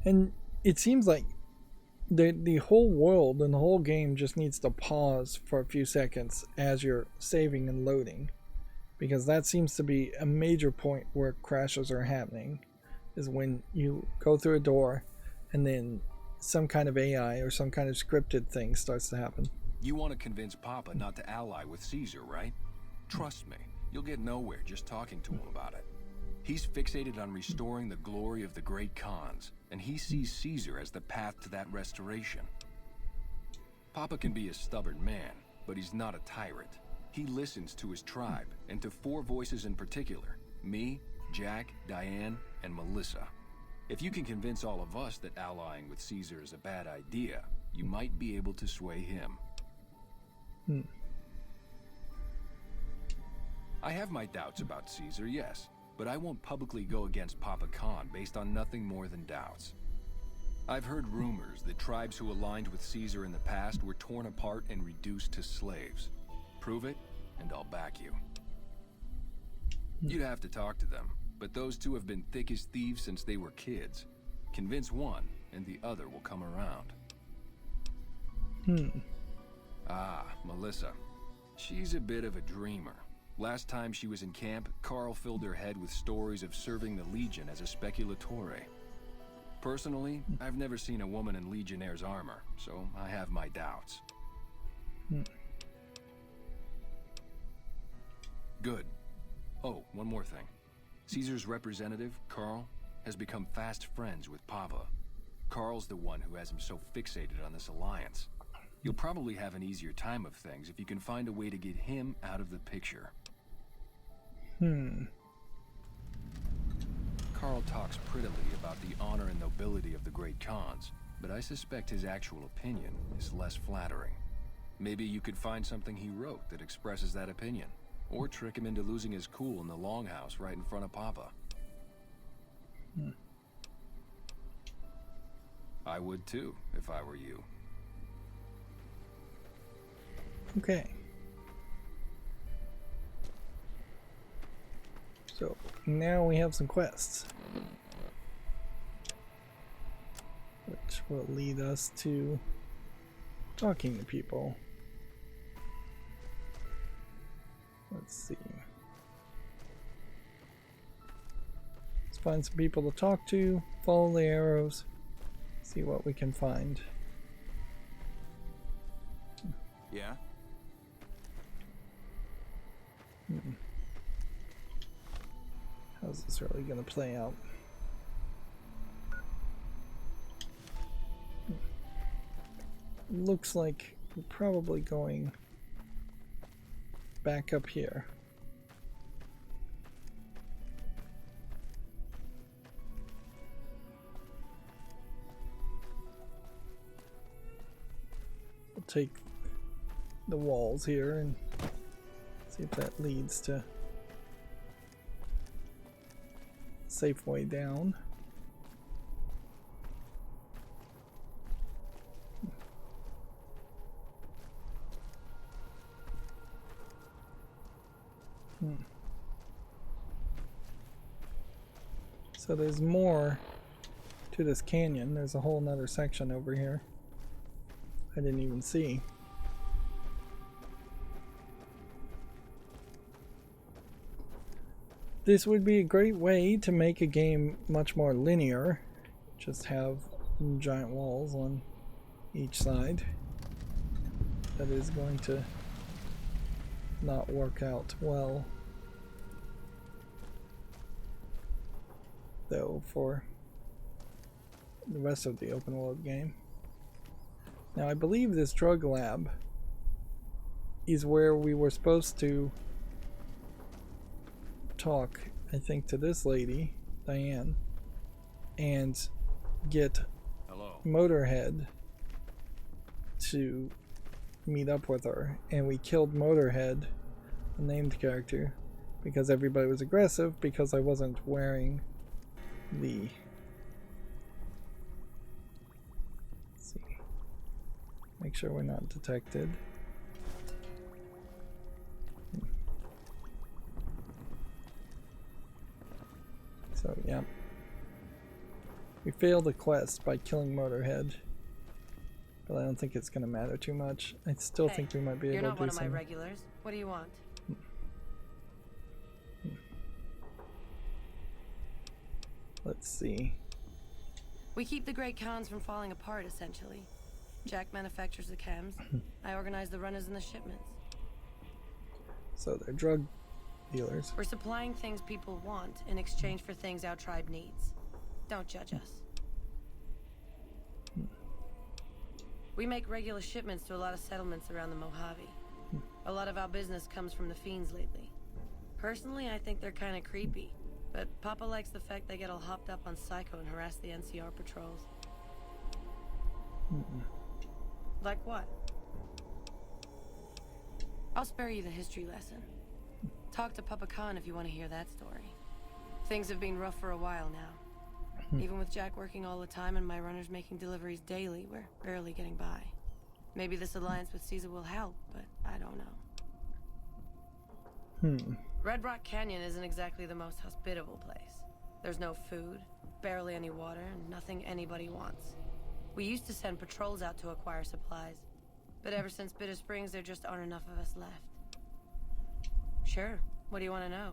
And it seems like the whole world and the whole game just needs to pause for a few seconds as you're saving and loading. Because that seems to be a major point where crashes are happening. Is when you go through a door and then some kind of AI or some kind of scripted thing starts to happen. You want to convince Papa not to ally with Caesar, right? Trust me, you'll get nowhere just talking to him about it. He's fixated on restoring the glory of the Great Khans, and he sees Caesar as the path to that restoration. Papa can be a stubborn man, but he's not a tyrant. He listens to his tribe, and to 4 voices in particular: me, Jack, Diane, and Melissa. If you can convince all of us that allying with Caesar is a bad idea, you might be able to sway him. I have my doubts about Caesar, yes, but I won't publicly go against Papa Khan based on nothing more than doubts. I've heard rumors that tribes who aligned with Caesar in the past were torn apart and reduced to slaves. Prove it, and I'll back you. You'd have to talk to them, but those two have been thick as thieves since they were kids. Convince one, and the other will come around. Ah, Melissa. She's a bit of a dreamer. Last time she was in camp, Carl filled her head with stories of serving the Legion as a speculatore. Personally, I've never seen a woman in Legionnaire's armor, so I have my doubts. Good. Oh, one more thing. Caesar's representative, Carl, has become fast friends with Papa. Carl's the one who has him so fixated on this alliance. You'll probably have an easier time of things if you can find a way to get him out of the picture. Carl talks prettily about the honor and nobility of the great Khans, but I suspect his actual opinion is less flattering. Maybe you could find something he wrote that expresses that opinion, or trick him into losing his cool in the longhouse right in front of Papa. I would too, if I were you. Okay. So now we have some quests, which will lead us to talking to people. Let's see. Let's find some people to talk to, follow the arrows, see what we can find. Yeah? How's this really going to play out? Looks like we're probably going back up here. We'll take the walls here and see if that leads to safe way down. So there's more to this canyon. There's a whole nother section over here I didn't even see. This would be a great way to make a game much more linear. Just have giant walls on each side. That is going to not work out well, though, for the rest of the open world game. Now I believe this drug lab is where we were supposed to talk, I think, to this lady, Diane, and get Motorhead to meet up with her. And we killed Motorhead, a named character, because everybody was aggressive because I wasn't wearing the... Let's see. Make sure we're not detected. So, yeah. We failed the quest by killing Motorhead. But I don't think it's going to matter too much. I still think we might be able to do some... You're not one of my regulars. What do you want? Let's see. We keep the Great Khans from falling apart, essentially. Jack manufactures the chems. I organize the runners and the shipments. So they're drug dealers. We're supplying things people want in exchange for things our tribe needs. Don't judge us. We make regular shipments to a lot of settlements around the Mojave. A lot of our business comes from the fiends lately. Personally, I think they're kind of creepy. but Papa likes the fact they get all hopped up on Psycho and harass the NCR patrols. Like what? I'll spare you the history lesson. Talk to Papa Khan if you want to hear that story. Things have been rough for a while now. Even with Jack working all the time and my runners making deliveries daily, we're barely getting by. Maybe this alliance with Caesar will help, but I don't know. Red Rock Canyon isn't exactly the most hospitable place. There's no food, barely any water, and nothing anybody wants. We used to send patrols out to acquire supplies, but ever since Bitter Springs, there just aren't enough of us left. Sure, what do you want to know?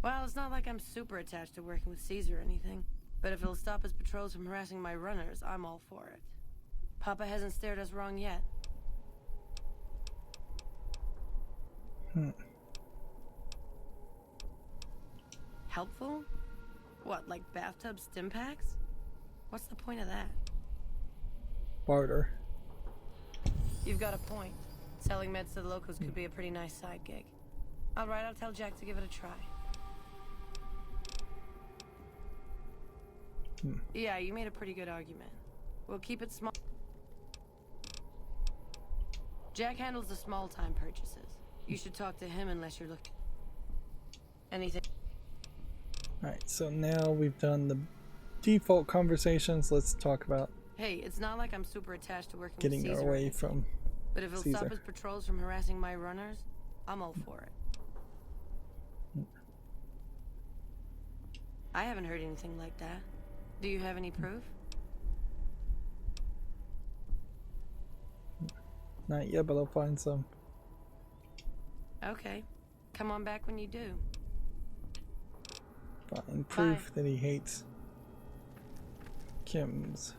Well, it's not like I'm super attached to working with Caesar or anything, but if it'll stop his patrols from harassing my runners, I'm all for it. Papa hasn't steered us wrong yet. Helpful? What, like bathtub stim packs? What's the point of that? Barter. You've got a point. Selling meds to the locals could be a pretty nice side gig. Alright, I'll tell Jack to give it a try. Yeah, you made a pretty good argument. We'll keep it small. Jack handles the small-time purchases. You should talk to him unless you're looking... Anything? Alright, so now we've done the default conversations. Let's talk about Hey, it's not like I'm super attached to working getting with Caesar away from but if it'll Caesar. stop his patrols from harassing my runners, I'm all for it. I haven't heard anything like that. Do you have any proof? Not yet, but I'll find some. Okay. Come on back when you do. Find proof that he hates Kim's.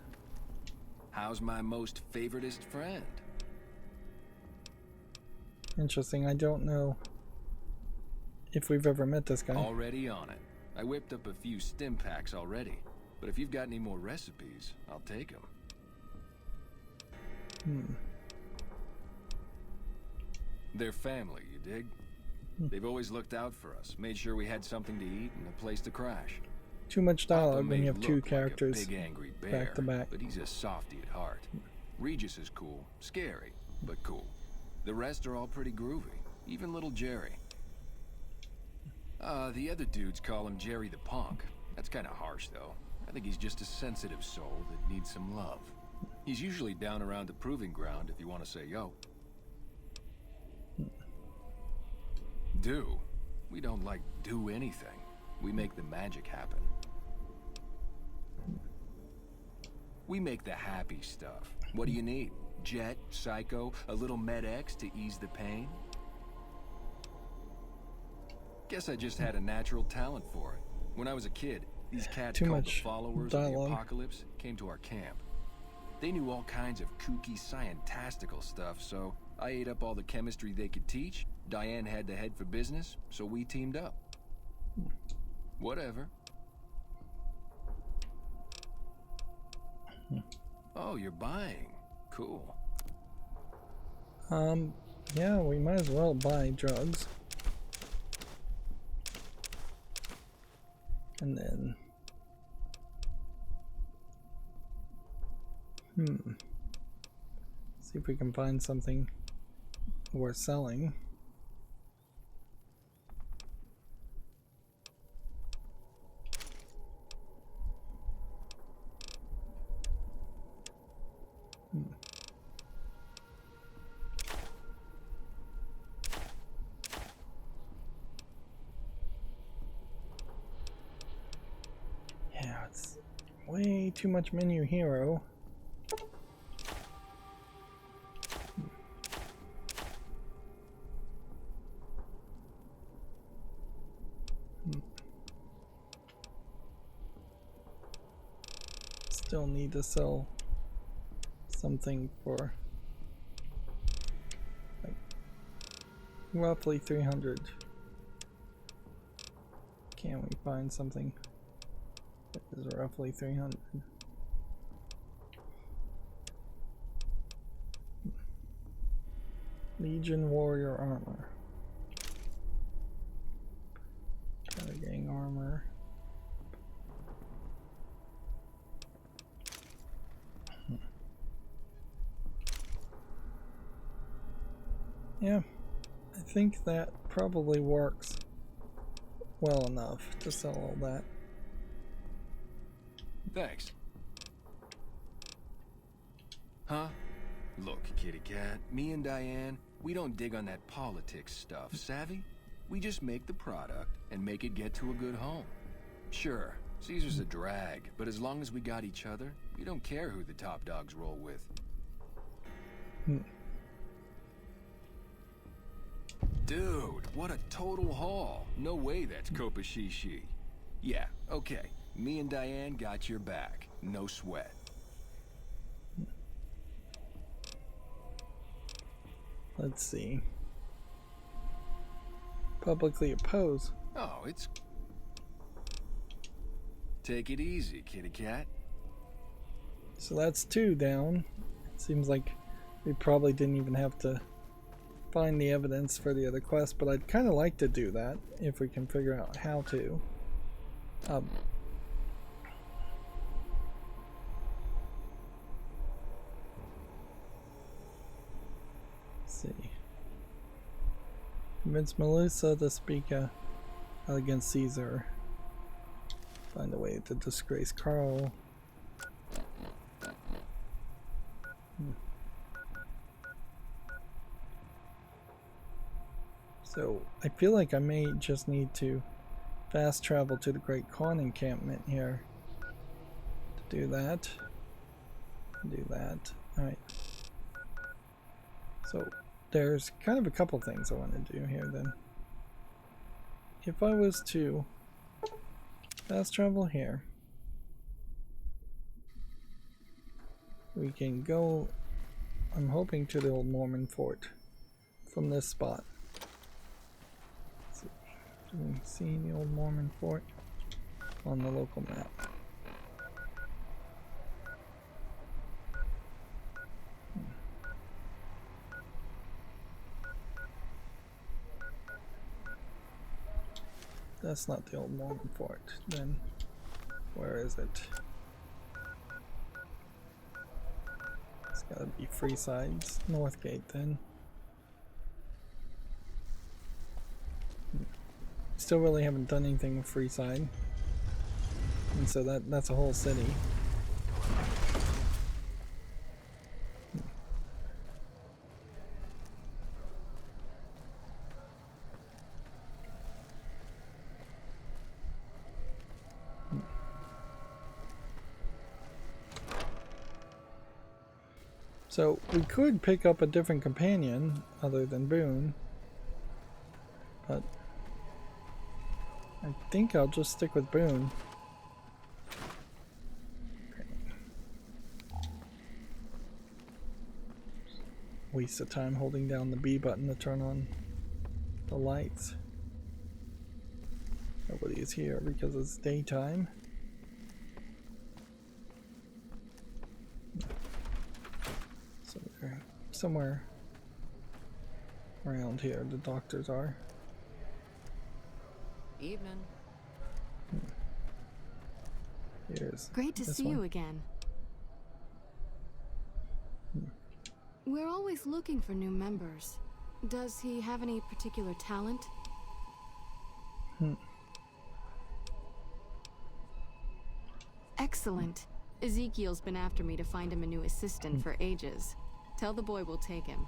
How's my most favoritist friend? Interesting. I don't know if we've ever met this guy. Already on it. I whipped up a few stim packs already, but if you've got any more recipes, I'll take them. They're family, you dig? They've always looked out for us, made sure we had something to eat and a place to crash. Too much Papa dialogue when may you have two look characters like a big angry bear, back to back. but he's a softy at heart. Regis is cool, scary, but cool. The rest are all pretty groovy, even little Jerry. The other dudes call him Jerry the Punk. That's kind of harsh, though. I think he's just a sensitive soul that needs some love. He's usually down around the proving ground if you want to say yo. Do. We don't, like, do anything. We make the magic happen. We make the happy stuff. What do you need? Jet, Psycho, a little Med-X to ease the pain? Guess I just had a natural talent for it. When I was a kid, these cats Too called the much Followers dialogue. of the Apocalypse came to our camp. They knew all kinds of kooky, scientistical stuff, so I ate up all the chemistry they could teach. Diane had to head for business, so we teamed up. Whatever. Oh, you're buying. Cool. Yeah, we might as well buy drugs. And then... see if we can find something worth selling. Yeah, it's way too much menu hero. Still need to sell something for like roughly 300. Can we find something that is roughly 300? Legion warrior armor. Yeah, I think that probably works well enough to sell all that. Thanks. Huh? Look, kitty cat, me and Diane, we don't dig on that politics stuff, savvy? We just make the product and make it get to a good home. Sure, Caesar's a drag, but as long as we got each other, we don't care who the top dogs roll with. Dude, what a total haul. No way that's Kopashishi. Yeah, okay. Me and Diane got your back. No sweat. Let's see. Publicly oppose. Oh, it's... Take it easy, kitty cat. So that's 2 down. It seems like we probably didn't even have to find the evidence for the other quest, but I'd kind of like to do that if we can figure out how to. Let's see. Convince Melissa to speak out against Caesar. Find a way to disgrace Carl. So I feel like I may just need to fast travel to the Great Khan encampment here to do that. Do that. Alright. So there's kind of a couple things I want to do here then. If I was to fast travel here, we can go, I'm hoping, to the old Mormon fort from this spot. Let's see. Do we see the old Mormon fort on the local map? That's not the old Mormon fort. Then where is it? It's gotta be Freeside's Northgate then. Still really haven't done anything with Freeside. And so that's a whole city. So we could pick up a different companion other than Boone, but I think I'll just stick with Boone. Waste of time holding down the B button to turn on the lights. Nobody is here because it's daytime. So they're somewhere around here the doctors are. Evening. Here's Great to see you again. We're always looking for new members. Does he have any particular talent? Excellent. Ezekiel's been after me to find him a new assistant for ages. Tell the boy we'll take him.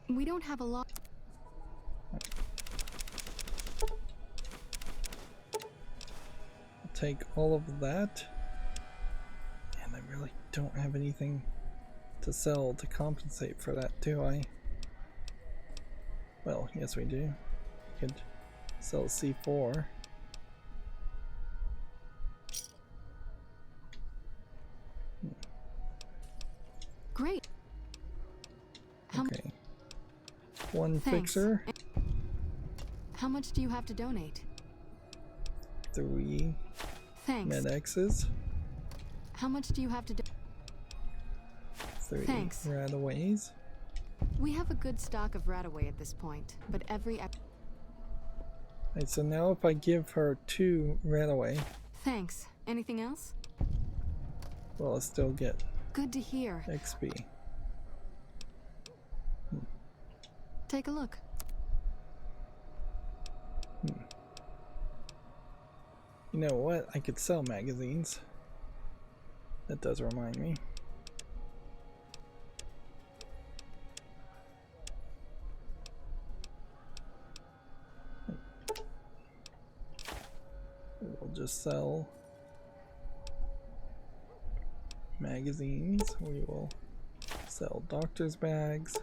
We don't have a lot. I'll take all of that. And I really don't have anything to sell to compensate for that, do I? Well, yes we do. We could sell C4. Great. Okay. One Thanks. fixer. How much do you have to donate? 3 Thanks. MedXs. How much do you have to do? 3 Thanks. Radaways. We have a good stock of Radaway at this point, but every Alright, so now if I give her 2 Radaway. Thanks. Anything else? Well, I still get Good to hear. XP. Take a look. You know what? I could sell magazines. That does remind me. We'll just sell magazines. We will sell doctor's bags.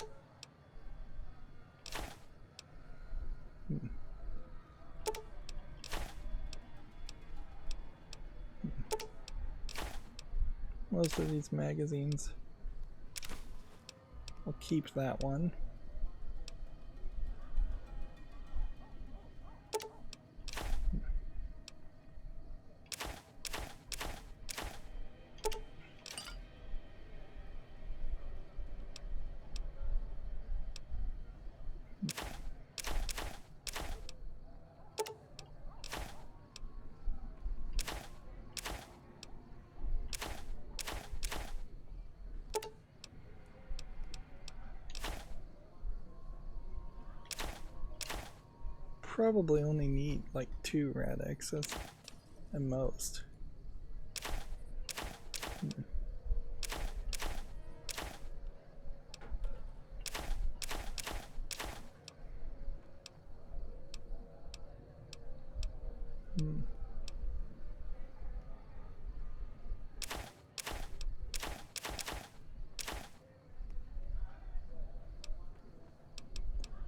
Most of these magazines. I'll keep that one. Probably only need like 2 radixes at most.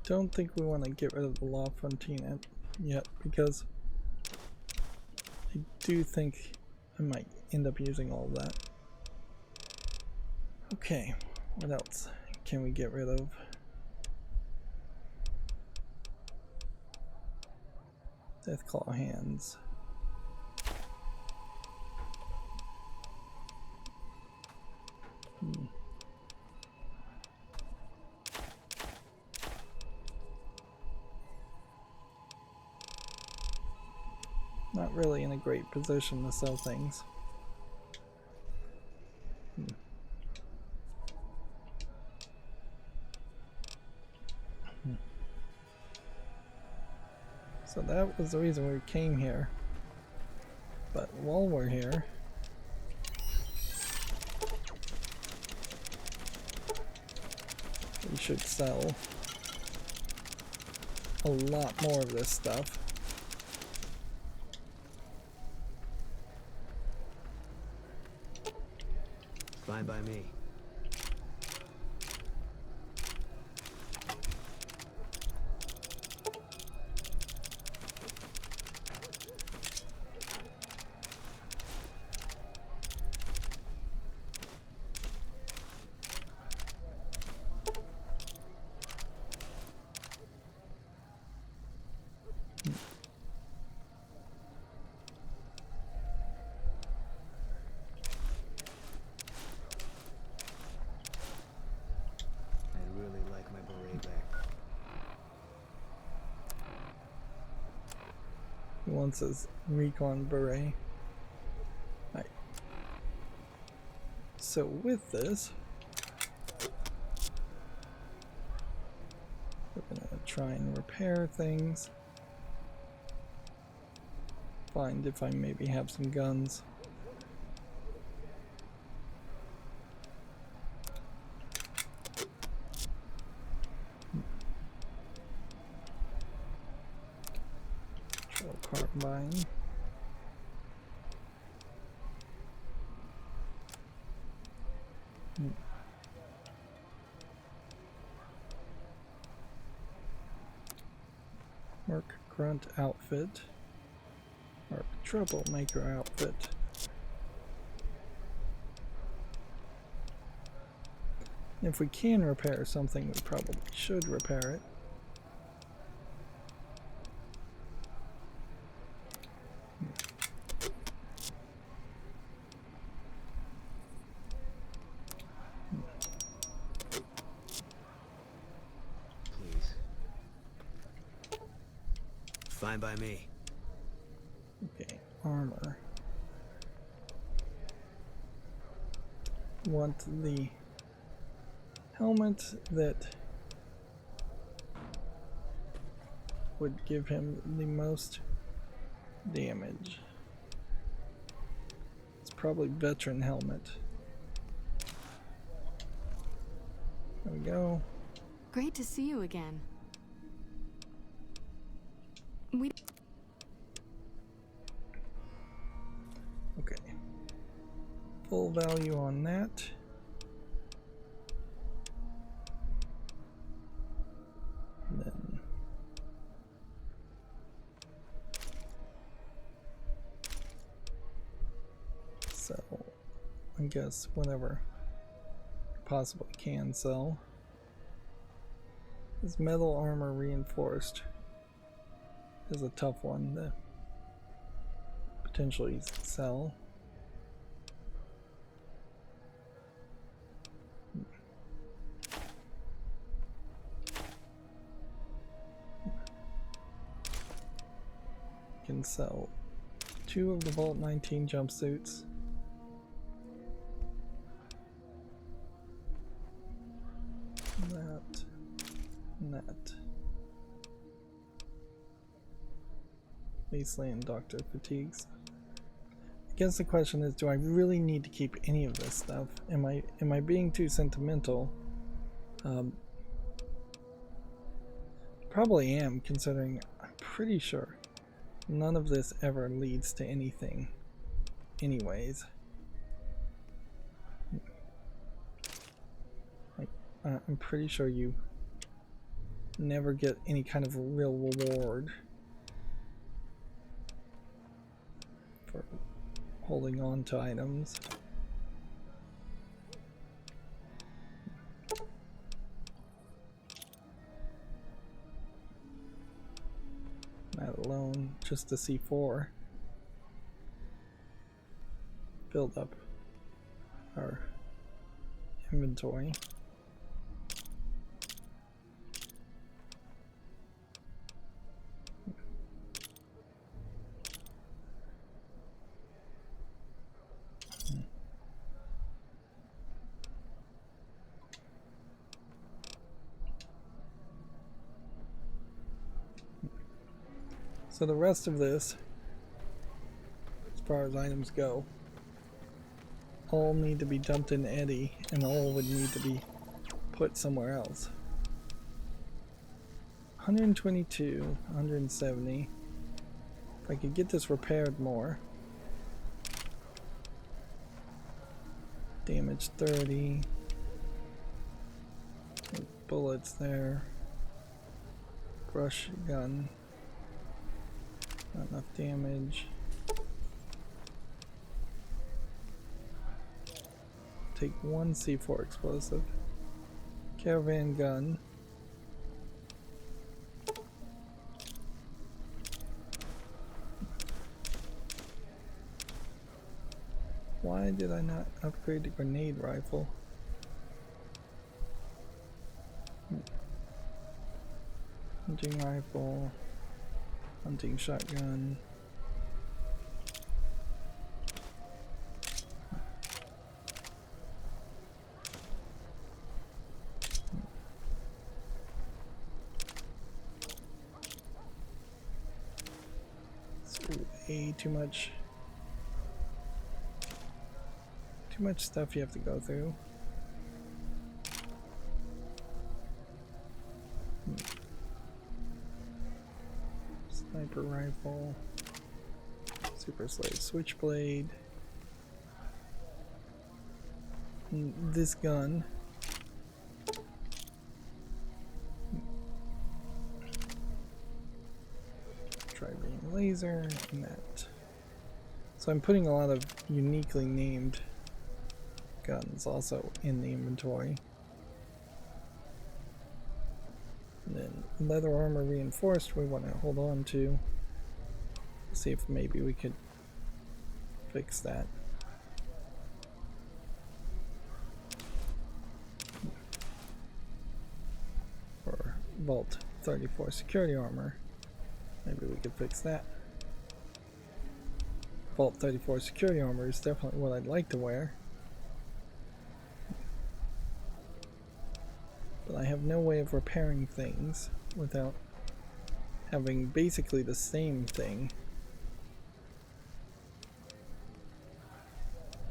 Don't think we want to get rid of the La Fontina yet, because I do think I might end up using all of that. Okay, what else can we get rid of? Deathclaw hands. Not really in a great position to sell things. So that was the reason we came here. But while we're here, we should sell a lot more of this stuff. Fine by me. He wants his recon beret. Alright. So with this, we're gonna try and repair things. Find if I maybe have some guns. Carbine. Merc Grunt outfit. Merc Troublemaker outfit. If we can repair something, we probably should repair it. Fine by me. Okay, armor. want the helmet that would give him the most damage. It's probably veteran helmet. There we go. Great to see you again. Okay. Full value on that. And then sell, I guess, whatever I possibly can sell. This metal armor reinforced is a tough one to potentially sell. Can sell 2 of the Vault 19 jumpsuits. That and that. Wasteland Doctor fatigues. I guess the question is, do I really need to keep any of this stuff? Am I being too sentimental? Probably am, considering I'm pretty sure none of this ever leads to anything anyways. Like, I'm pretty sure you never get any kind of real reward for holding on to items. That alone, just the C4 build up our inventory. So the rest of this, as far as items go, all need to be dumped in Eddie, and all would need to be put somewhere else. 122, 170. If I could get this repaired more. Damage 30. Bullets there. Brush gun. Not enough damage. Take 1 C4 explosive. Caravan gun. Why did I not upgrade the grenade rifle? Hunting rifle. Hunting shotgun. So way too much stuff you have to go through. Sniper rifle, super slave switchblade, and this gun. Tri-beam laser, and that. So I'm putting a lot of uniquely named guns also in the inventory. And then leather armor reinforced we want to hold on to. See if maybe we could fix that. Or Vault 34 security armor. Maybe we could fix that. Vault 34 security armor is definitely what I'd like to wear. I have no way of repairing things without having basically the same thing.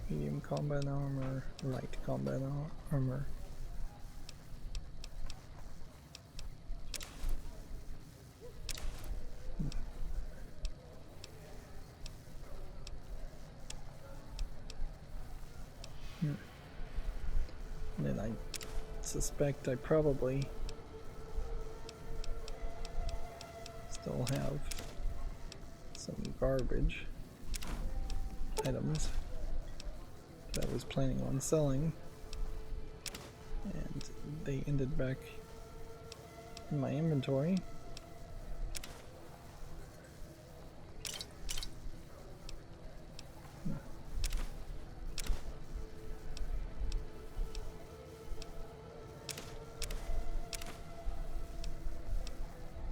Medium combat armor, light combat armor. And then I suspect I probably still have some garbage items that I was planning on selling, and they ended back in my inventory.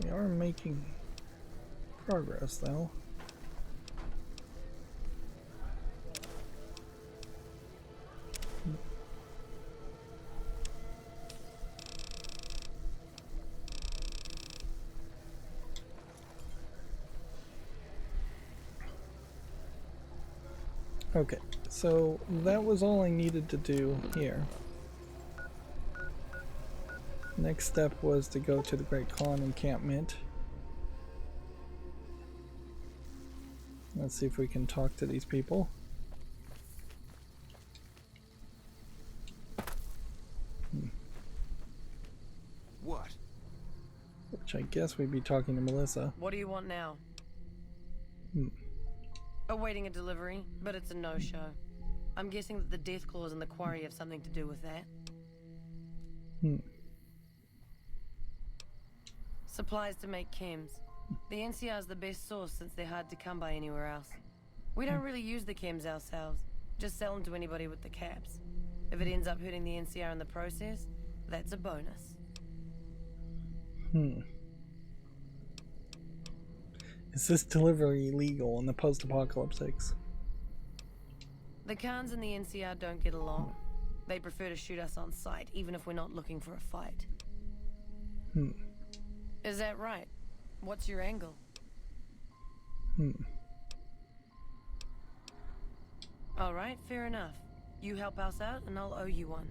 We are making progress though. Okay, so that was all I needed to do here. Next step was to go to the Great Khan encampment. Let's see if we can talk to these people. What? Which I guess we'd be talking to Melissa. What do you want now? Awaiting a delivery, but it's a no-show. I'm guessing that the death claws in the quarry have something to do with that. Supplies to make chems. The NCR is the best source since they're hard to come by anywhere else. We don't really use the chems ourselves, just sell them to anybody with the caps. If it ends up hurting the NCR in the process, that's a bonus. Is this delivery legal in the post-apocalyptics? The Khans and the NCR don't get along. They prefer to shoot us on sight, even if we're not looking for a fight. Is that right? What's your angle? Alright, fair enough. You help us out and I'll owe you one.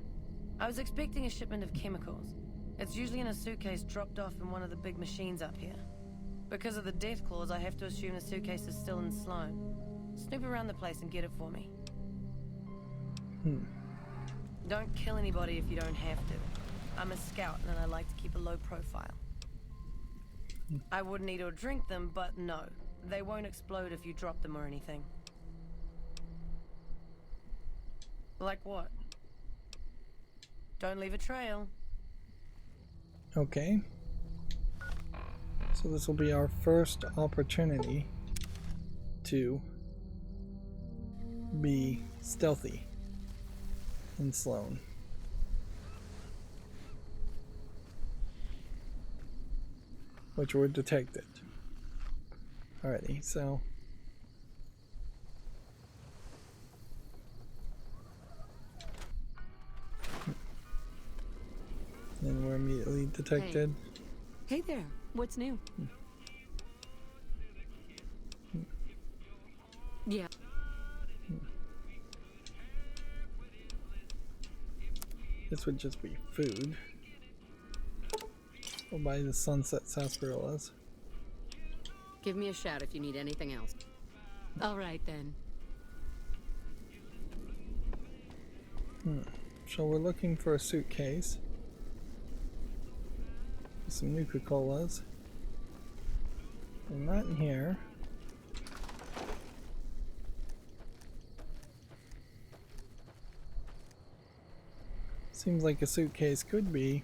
I was expecting a shipment of chemicals. It's usually in a suitcase dropped off in one of the big machines up here. Because of the death clause, I have to assume the suitcase is still in Sloan. Snoop around the place and get it for me. Don't kill anybody if you don't have to. I'm a scout and I like to keep a low profile. I wouldn't eat or drink them, but no. They won't explode if you drop them or anything. Like what? Don't leave a trail. Okay. So this will be our first opportunity to be stealthy in Sloan. Which were detected. Alrighty, so then we're immediately detected. Hey there, what's new? Yeah. This would just be food. We'll buy the sunset sarsaparillas. Give me a shout if you need anything else. All right then. So we're looking for a suitcase. Some Nuka-Colas. They're not in here. Seems like a suitcase could be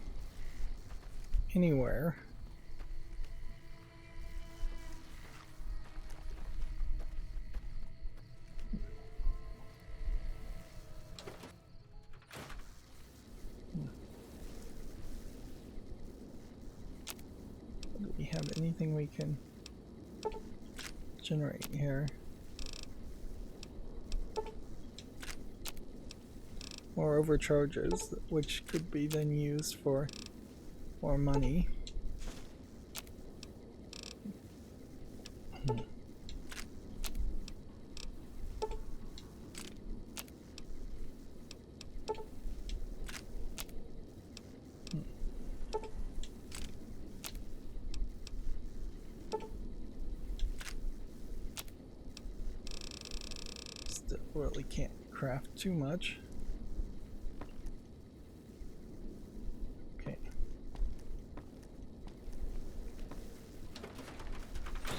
anywhere. Do we have anything we can generate here? Or overcharges, which could be then used for More money. Still really can't craft too much. Okay.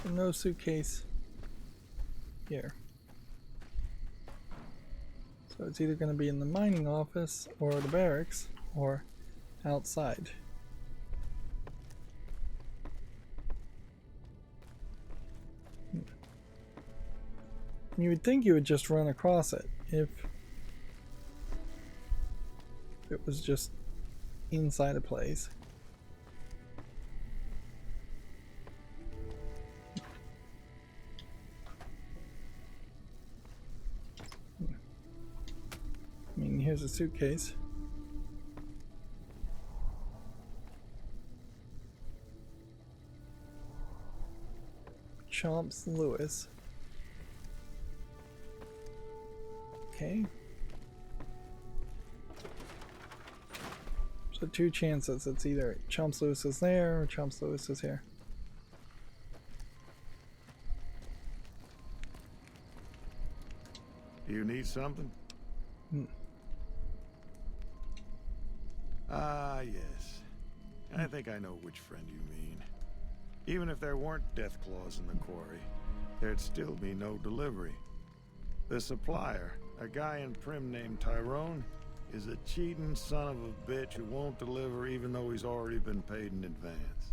So no suitcase here. So it's either going to be in the mining office or the barracks or outside. You would think you would just run across it if it was just inside a place. I mean, here's a suitcase. Chomps Lewis. Okay. So two chances. It's either Chomps Lewis is there or Chomps Lewis is here. Do you need something? Ah, yes. I think I know which friend you mean. Even if there weren't death claws in the quarry, there'd still be no delivery. The supplier, a guy in Prim named Tyrone, is a cheating son of a bitch who won't deliver even though he's already been paid in advance.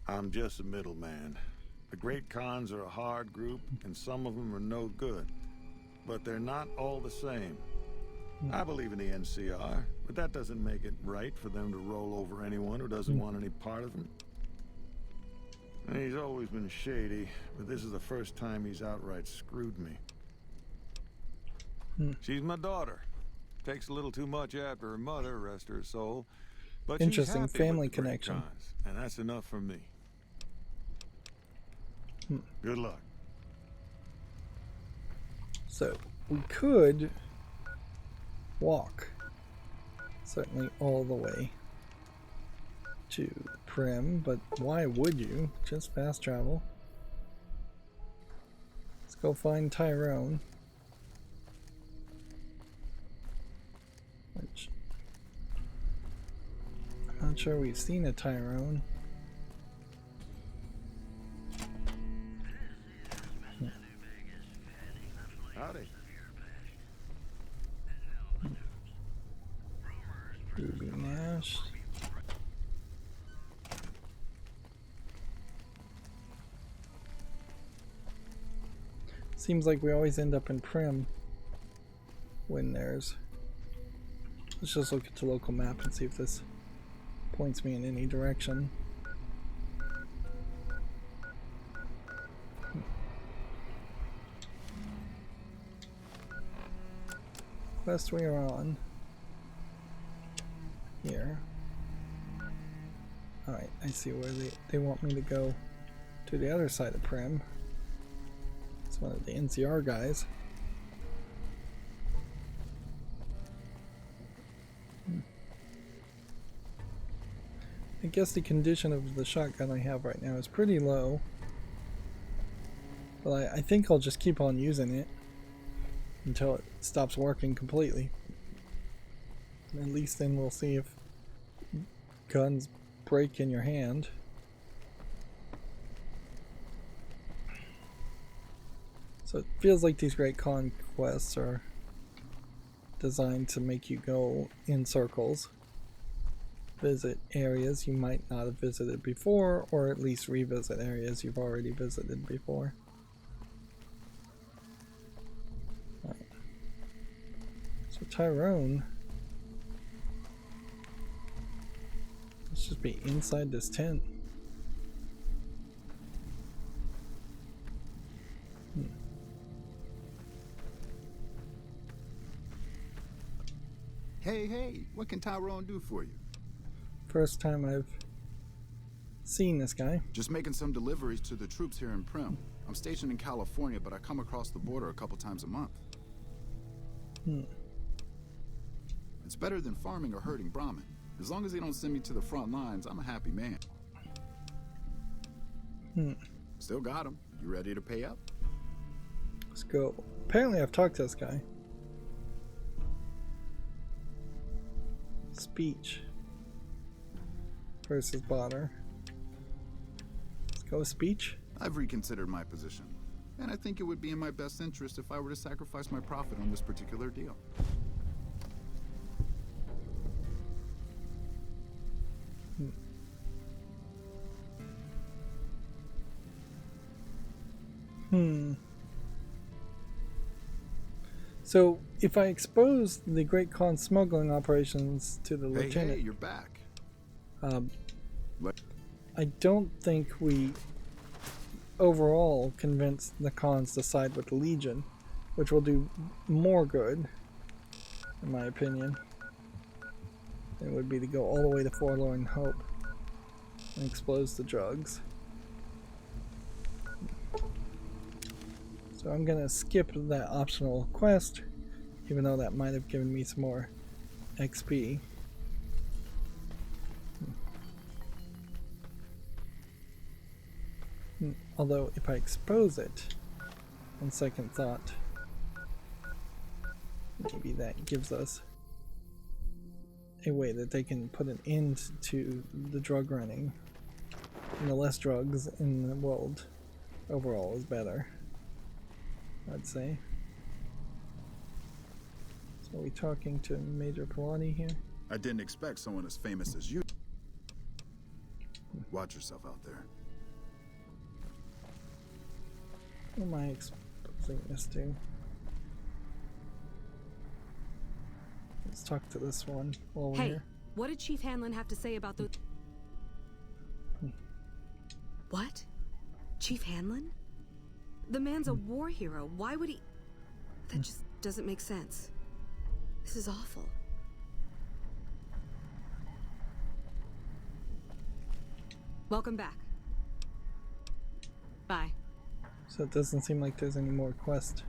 I'm just a middleman. The Great Khans are a hard group, and some of them are no good. But they're not all the same. I believe in the NCR, but that doesn't make it right for them to roll over anyone who doesn't want any part of them. And he's always been shady, but this is the first time he's outright screwed me. She's my daughter. Takes a little too much after her mother, rest her soul. But interesting she's happy family with the Great connection. Khans, and that's enough for me. Good luck. So we could walk certainly all the way to Prim, but why would you? Just fast travel. Let's go find Tyrone. Which I'm not sure we've seen a Tyrone. Howdy. Ruby Nash. Seems like we always end up in Prim when there's... Let's just look at the local map and see if this points me in any direction. Quest we are on here. Alright, I see where they want me to go, to the other side of Prim. It's one of the NCR guys. I guess the condition of the shotgun I have right now is pretty low, but I think I'll just keep on using it until it stops working completely. At least then we'll see if guns break in your hand. So it feels like these Great Conquests are designed to make you go in circles, visit areas you might not have visited before, or at least revisit areas you've already visited before. So Tyrone, let's just be inside this tent. Hey, what can Tyrone do for you? First time I've seen this guy. Just making some deliveries to the troops here in Prim. I'm stationed in California, but I come across the border a couple times a month. It's better than farming or herding Brahmin. As long as they don't send me to the front lines, I'm a happy man. Still got him. You ready to pay up? Let's go. Apparently I've talked to this guy. Speech versus Bonner. Let's go with speech. I've reconsidered my position, and I think it would be in my best interest if I were to sacrifice my profit on this particular deal. So, if I expose the Great Khan's smuggling operations to the lieutenant, Hey, you're back. I don't think we overall convince the Khans to side with the Legion, which will do more good, in my opinion. It would be to go all the way to Forlorn Hope and expose the drugs. So I'm gonna skip that optional quest, even though that might have given me some more XP. Although if I expose it, on second thought, maybe that gives us a way that they can put an end to the drug running. And the less drugs in the world overall is better, I'd say. So are we talking to Major Pilati here? I didn't expect someone as famous as you. Watch yourself out there. What am I exposing this to? Let's talk to this one while we're here. What did Chief Hanlon have to say about the... What? Chief Hanlon? The man's a war hero. Why would he... That just doesn't make sense. This is awful. Welcome back. Bye. So it doesn't seem like there's any more quest.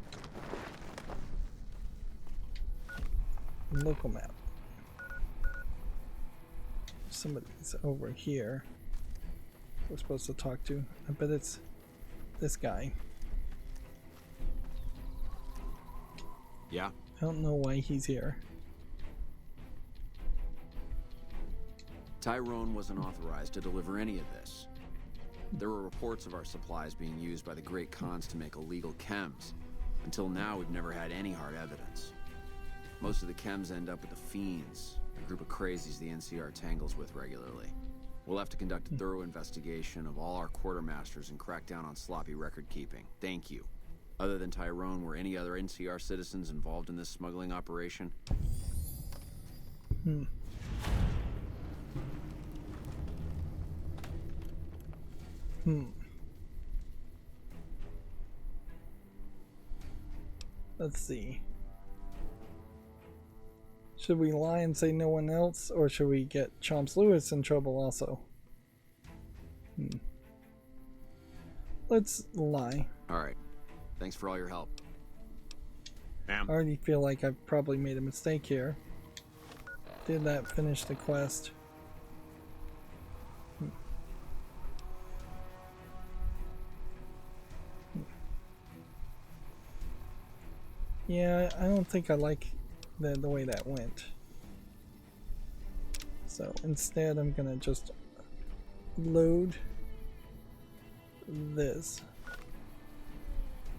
Local map. Somebody's over here we're supposed to talk to. I bet it's this guy. Yeah? I don't know why he's here. Tyrone wasn't authorized to deliver any of this. There were reports of our supplies being used by the Great Khans to make illegal chems. Until now, we've never had any hard evidence. Most of the chems end up with the Fiends, a group of crazies the NCR tangles with regularly. We'll have to conduct a thorough investigation of all our quartermasters and crack down on sloppy record keeping. Thank you. Other than Tyrone, were any other NCR citizens involved in this smuggling operation? Let's see. Should we lie and say no one else, or should we get Chomps Lewis in trouble also? Let's lie. Alright. Thanks for all your help. I already feel like I've probably made a mistake here. Did that finish the quest? Yeah, I don't think I like the way that went. So instead I'm gonna just load this. I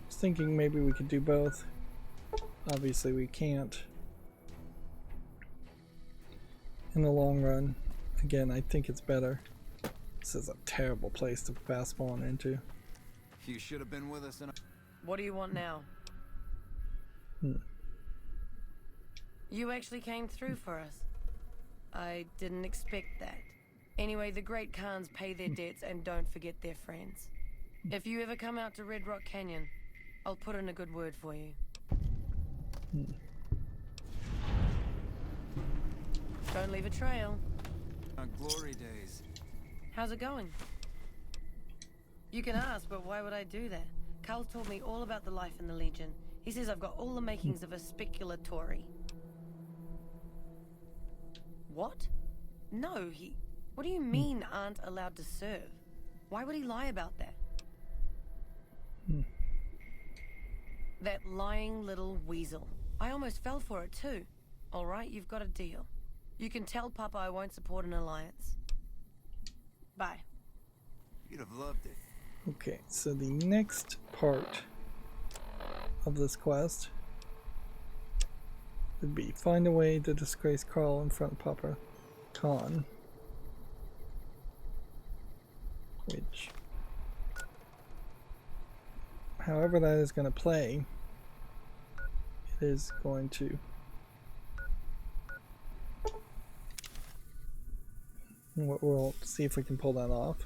was thinking maybe we could do both. Obviously we can't. In the long run, again, I think it's better. This is a terrible place to fast spawn into. You should have been with us in a... What do you want now? You actually came through for us. I didn't expect that. Anyway, the Great Khans pay their debts and don't forget their friends. If you ever come out to Red Rock Canyon, I'll put in a good word for you. Don't leave a trail. Glory days. How's it going? You can ask, but why would I do that? Carl told me all about the life in the Legion. He says I've got all the makings of a speculatory. What? No, What do you mean aren't allowed to serve? Why would he lie about that? That lying little weasel. I almost fell for it too. All right, you've got a deal. You can tell Papa I won't support an alliance. Bye. You'd have loved it. Okay, so the next part of this quest would be find a way to disgrace Carl in front of Papa Khan. Which, however that is going to play, it is going to we'll see if we can pull that off.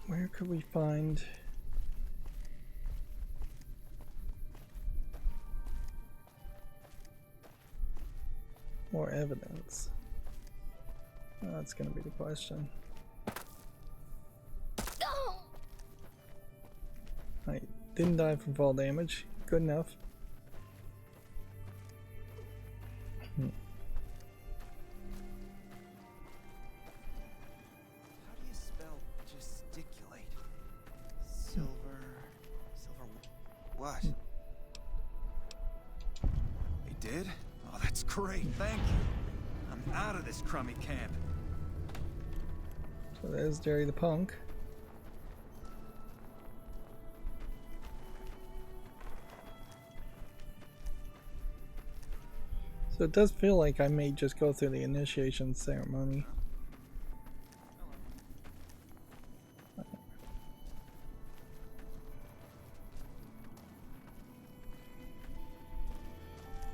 Where could we find more evidence? That's going to be the question. I didn't die from fall damage. Good enough. How do you spell gesticulate? Silver... what? They did? Oh, that's great. Thank you. I'm out of this crummy camp. So there's Jerry the Punk. So it does feel like I may just go through the initiation ceremony.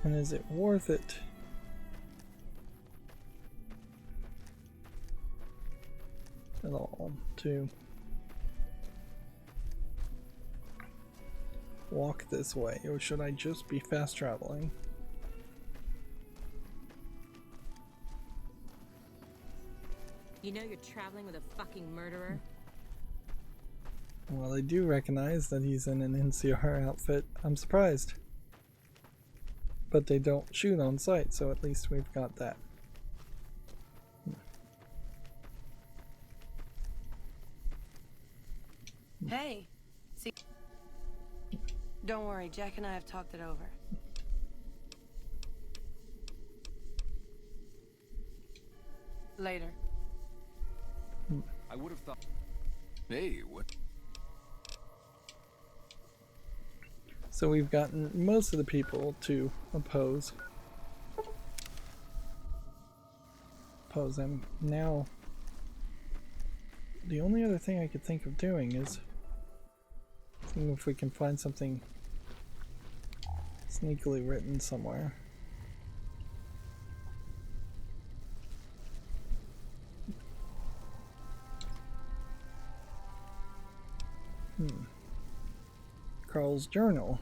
And is it worth it? At all to walk this way, or should I just be fast traveling? You know you're traveling with a fucking murderer? Well, I do recognize that he's in an NCR outfit. I'm surprised. But they don't shoot on sight, so at least we've got that. Hey, see, don't worry, Jack and I have talked it over. Later. I would have thought. Hey, what? So we've gotten most of the people to oppose him. Now, the only other thing I could think of doing is seeing if we can find something sneakily written somewhere. Carl's journal.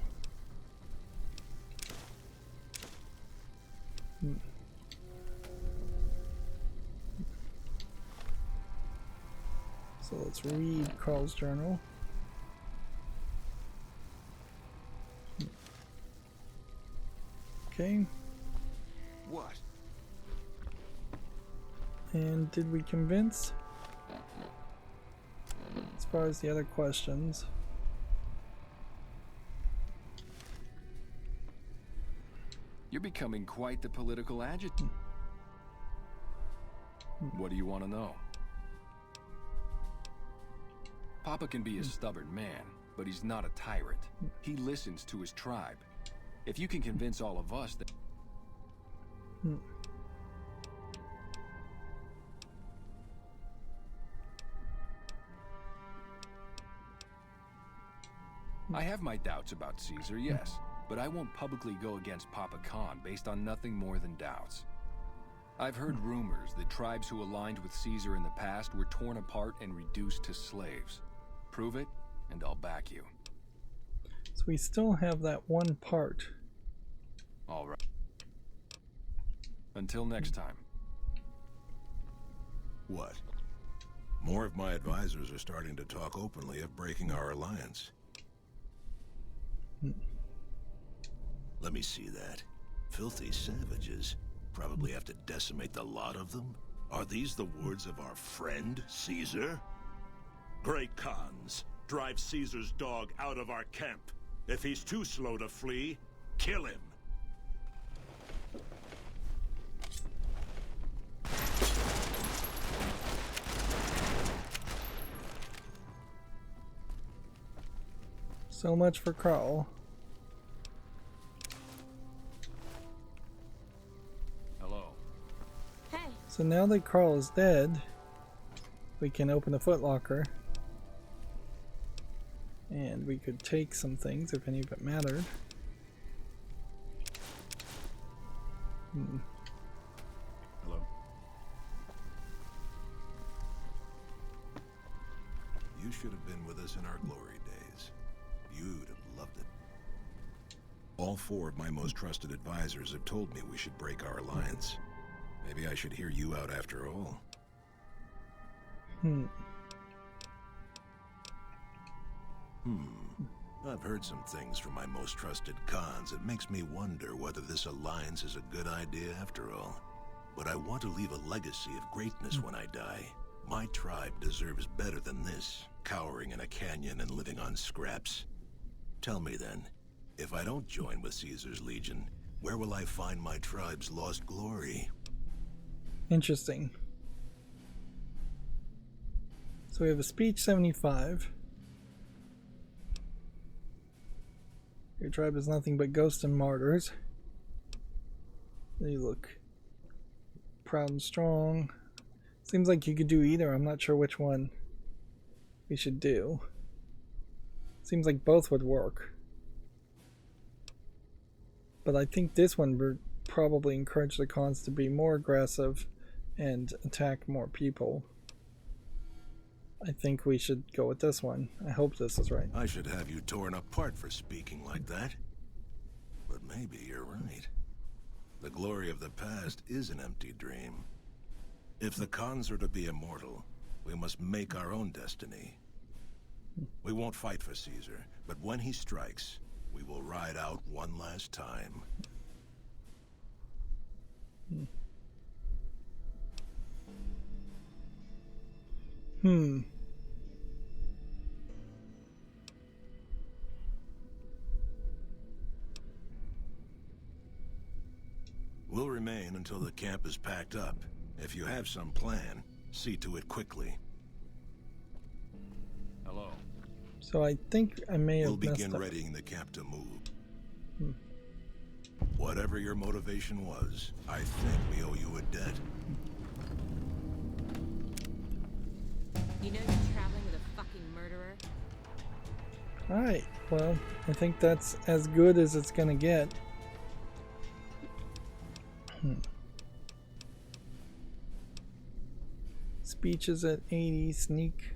So let's read Carl's journal. Okay. What? And did we convince? As far as the other questions. You're becoming quite the political agitant. What do you want to know? Papa can be a stubborn man, but he's not a tyrant. He listens to his tribe. If you can convince all of us that... I have my doubts about Caesar, yes, but I won't publicly go against Papa Khan based on nothing more than doubts. I've heard rumors that tribes who aligned with Caesar in the past were torn apart and reduced to slaves. Prove it, and I'll back you. So we still have that one part. All right. Until next time. What? More of my advisors are starting to talk openly of breaking our alliance. Let me see that. Filthy savages. Probably have to decimate the lot of them? Are these the words of our friend, Caesar? Great Khans, drive Caesar's dog out of our camp. If he's too slow to flee, kill him. So much for Carl. Hello. Hey. So now that Carl is dead, we can open a footlocker. And we could take some things if any of it mattered. Hello? You should have been with us in our glory days. You'd have loved it. All 4 of my most trusted advisors have told me we should break our alliance. Maybe I should hear you out after all. I've heard some things from my most trusted Khans. It makes me wonder whether this alliance is a good idea after all. But I want to leave a legacy of greatness when I die. My tribe deserves better than this, cowering in a canyon and living on scraps. Tell me then, if I don't join with Caesar's Legion, where will I find my tribe's lost glory? Interesting. So we have a speech 75. Your tribe is nothing but ghosts and martyrs. They look proud and strong. Seems like you could do either. I'm not sure which one we should do. Seems like both would work. But I think this one would probably encourage the Khans to be more aggressive and attack more people. I think we should go with this one. I hope this is right. I should have you torn apart for speaking like that. But maybe you're right. The glory of the past is an empty dream. If the Khans are to be immortal, we must make our own destiny. We won't fight for Caesar, but when he strikes, we will ride out one last time. We'll remain until the camp is packed up. If you have some plan, see to it quickly. Hello. So I think I may have We'll begin messed up. readying the camp to move. Whatever your motivation was, I think we owe you a debt. You know you're traveling with a fucking murderer? Alright, well, I think that's as good as it's gonna get. Speech is at 80, sneak.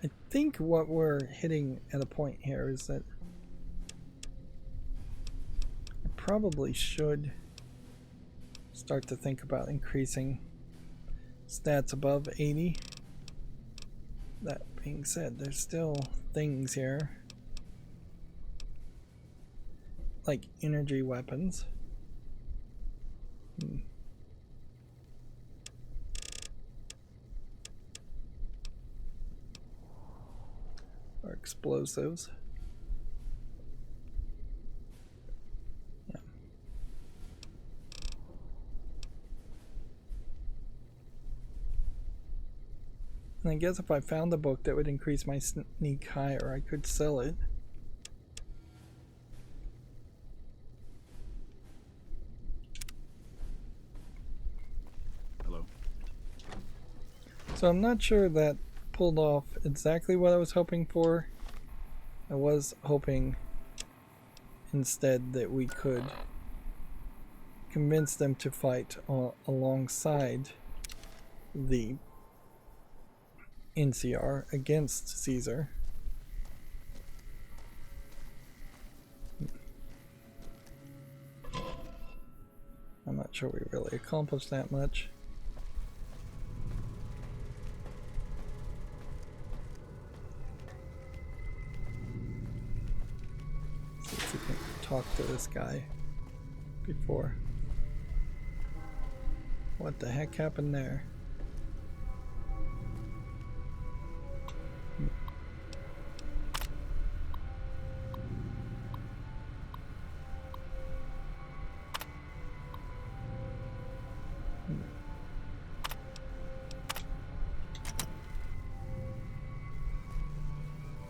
I think what we're hitting at a point here is that I probably should start to think about increasing stats above 80. That being said, there's still things here like energy weapons. Or explosives. Yeah. And I guess if I found a book that would increase my sneak higher, I could sell it. Hello? So I'm not sure that pulled off exactly what I was hoping for. I was hoping instead that we could convince them to fight alongside the NCR against Caesar. I'm not sure we really accomplished that much. See if we can talk to this guy before. What the heck happened there?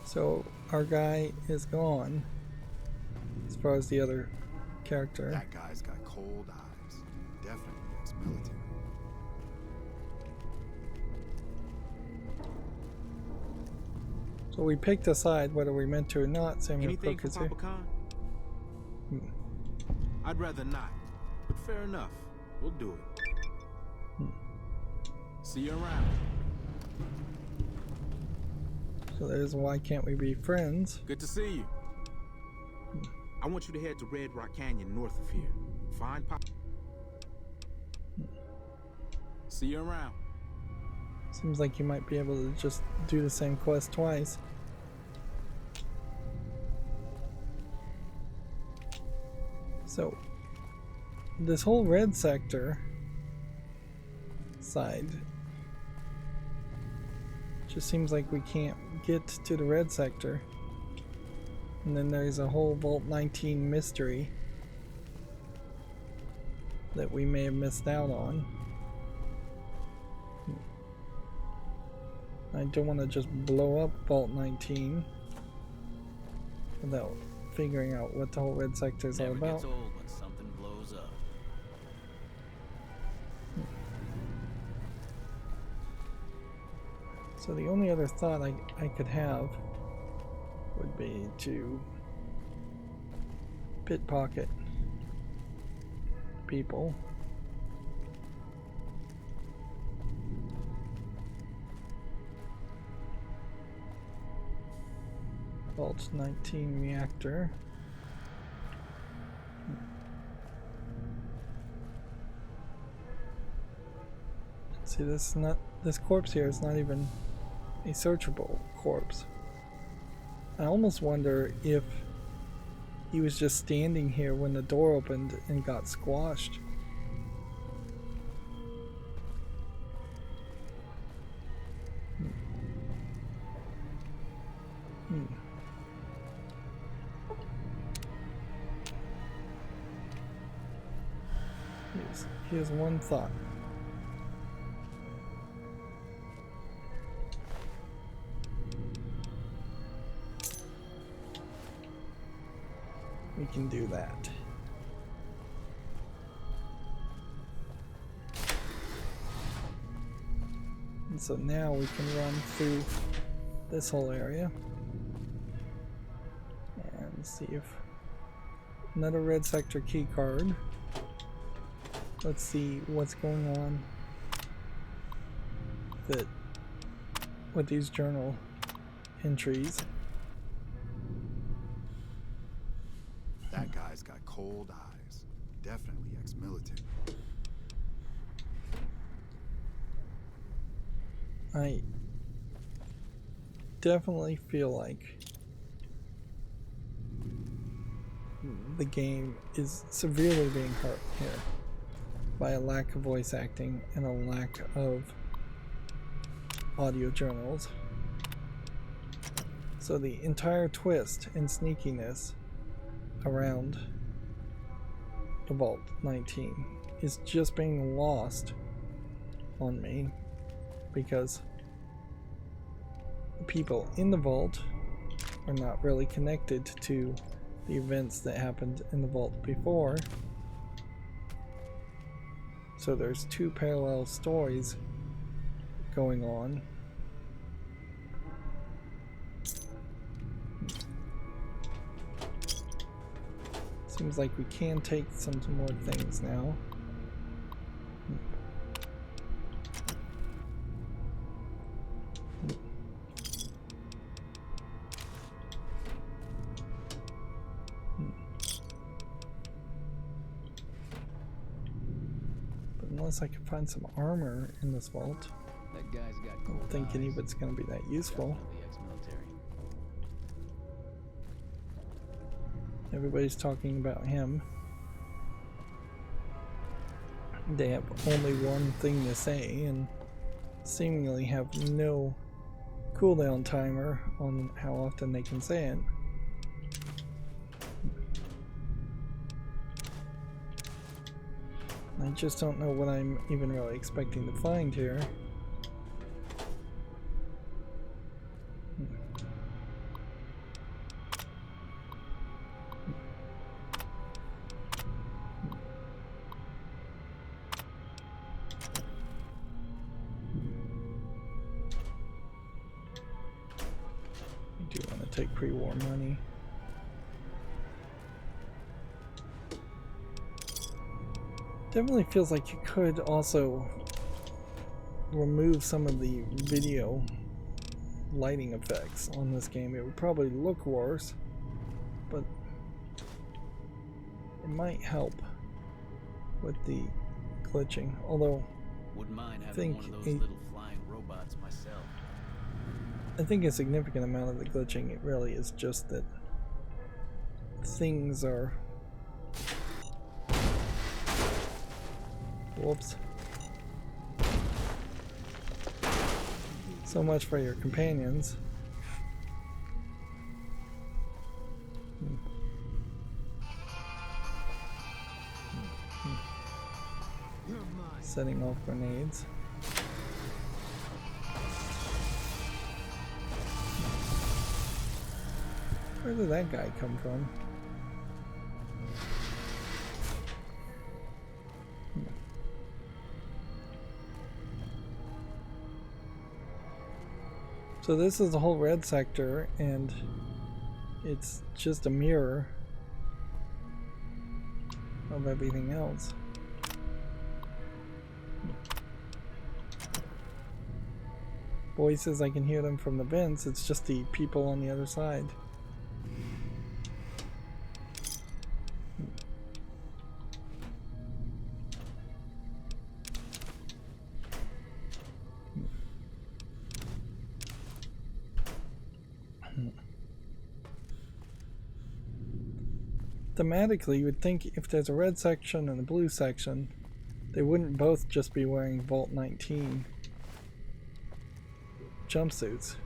So our guy is gone as far as the other character. That guy's got cold eyes. Definitely ex-military. So we picked a side whether we meant to or not. Samuel Anything Cook is for here. Papa Khan? I'd rather not, but fair enough. We'll do it. See you around. So there's why can't we be friends? Good to see you. I want you to head to Red Rock Canyon north of here. Find Pop. See you around. Seems like you might be able to just do the same quest twice. So this whole red sector side just seems like we can't get to the red sector. And then there's a whole Vault 19 mystery that we may have missed out on. I don't want to just blow up Vault 19 without figuring out what the whole red sector is all about. Never gets old when something blows up. So the only other thought I could have would be to pickpocket people. Vault 19 reactor. See, this corpse here is not even a searchable corpse. I almost wonder if he was just standing here when the door opened and got squashed. Here's one thought. We can do that. And so now we can run through this whole area and see if another red sector key card. Let's see what's going on with these journal entries. That guy's got cold eyes. Definitely ex-military. I definitely feel like the game is severely being hurt here by a lack of voice acting and a lack of audio journals. So the entire twist and sneakiness around the Vault 19 is just being lost on me because the people in the vault are not really connected to the events that happened in the vault before. So there's two parallel stories going on. Seems like we can take some more things now. But unless I can find some armor in this vault, That guy's got I don't think any of it's going to be that useful. ex-military. Everybody's talking about him. They have only one thing to say and seemingly have no cooldown timer on how often they can say it. I just don't know what I'm even really expecting to find here. I do want to take pre-war money. Definitely feels like you could also remove some of the video lighting effects on this game. It would probably look worse, but it might help with the glitching. Although Wouldn't mind I having think one of those little flying robots myself. I think a significant amount of the glitching, it really is just that things are... Whoops. So much for your companions. Setting off grenades. Where did that guy come from? So this is the whole red sector, and it's just a mirror of everything else. Voices, I can hear them from the vents, it's just the people on the other side. Thematically, you would think if there's a red section and a blue section, they wouldn't both just be wearing Vault 19 jumpsuits.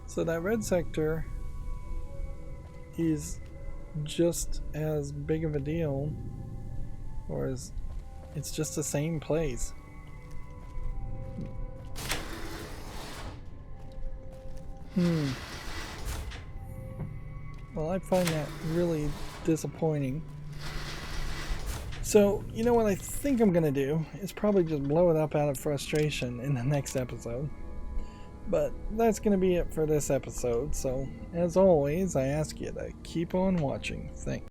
So that red sector is just as big of a deal, or as it's just the same place. Well, I find that really disappointing. So, you know what I think I'm gonna do is probably just blow it up out of frustration in the next episode. But that's going to be it for this episode, so as always, I ask you to keep on watching. Thanks.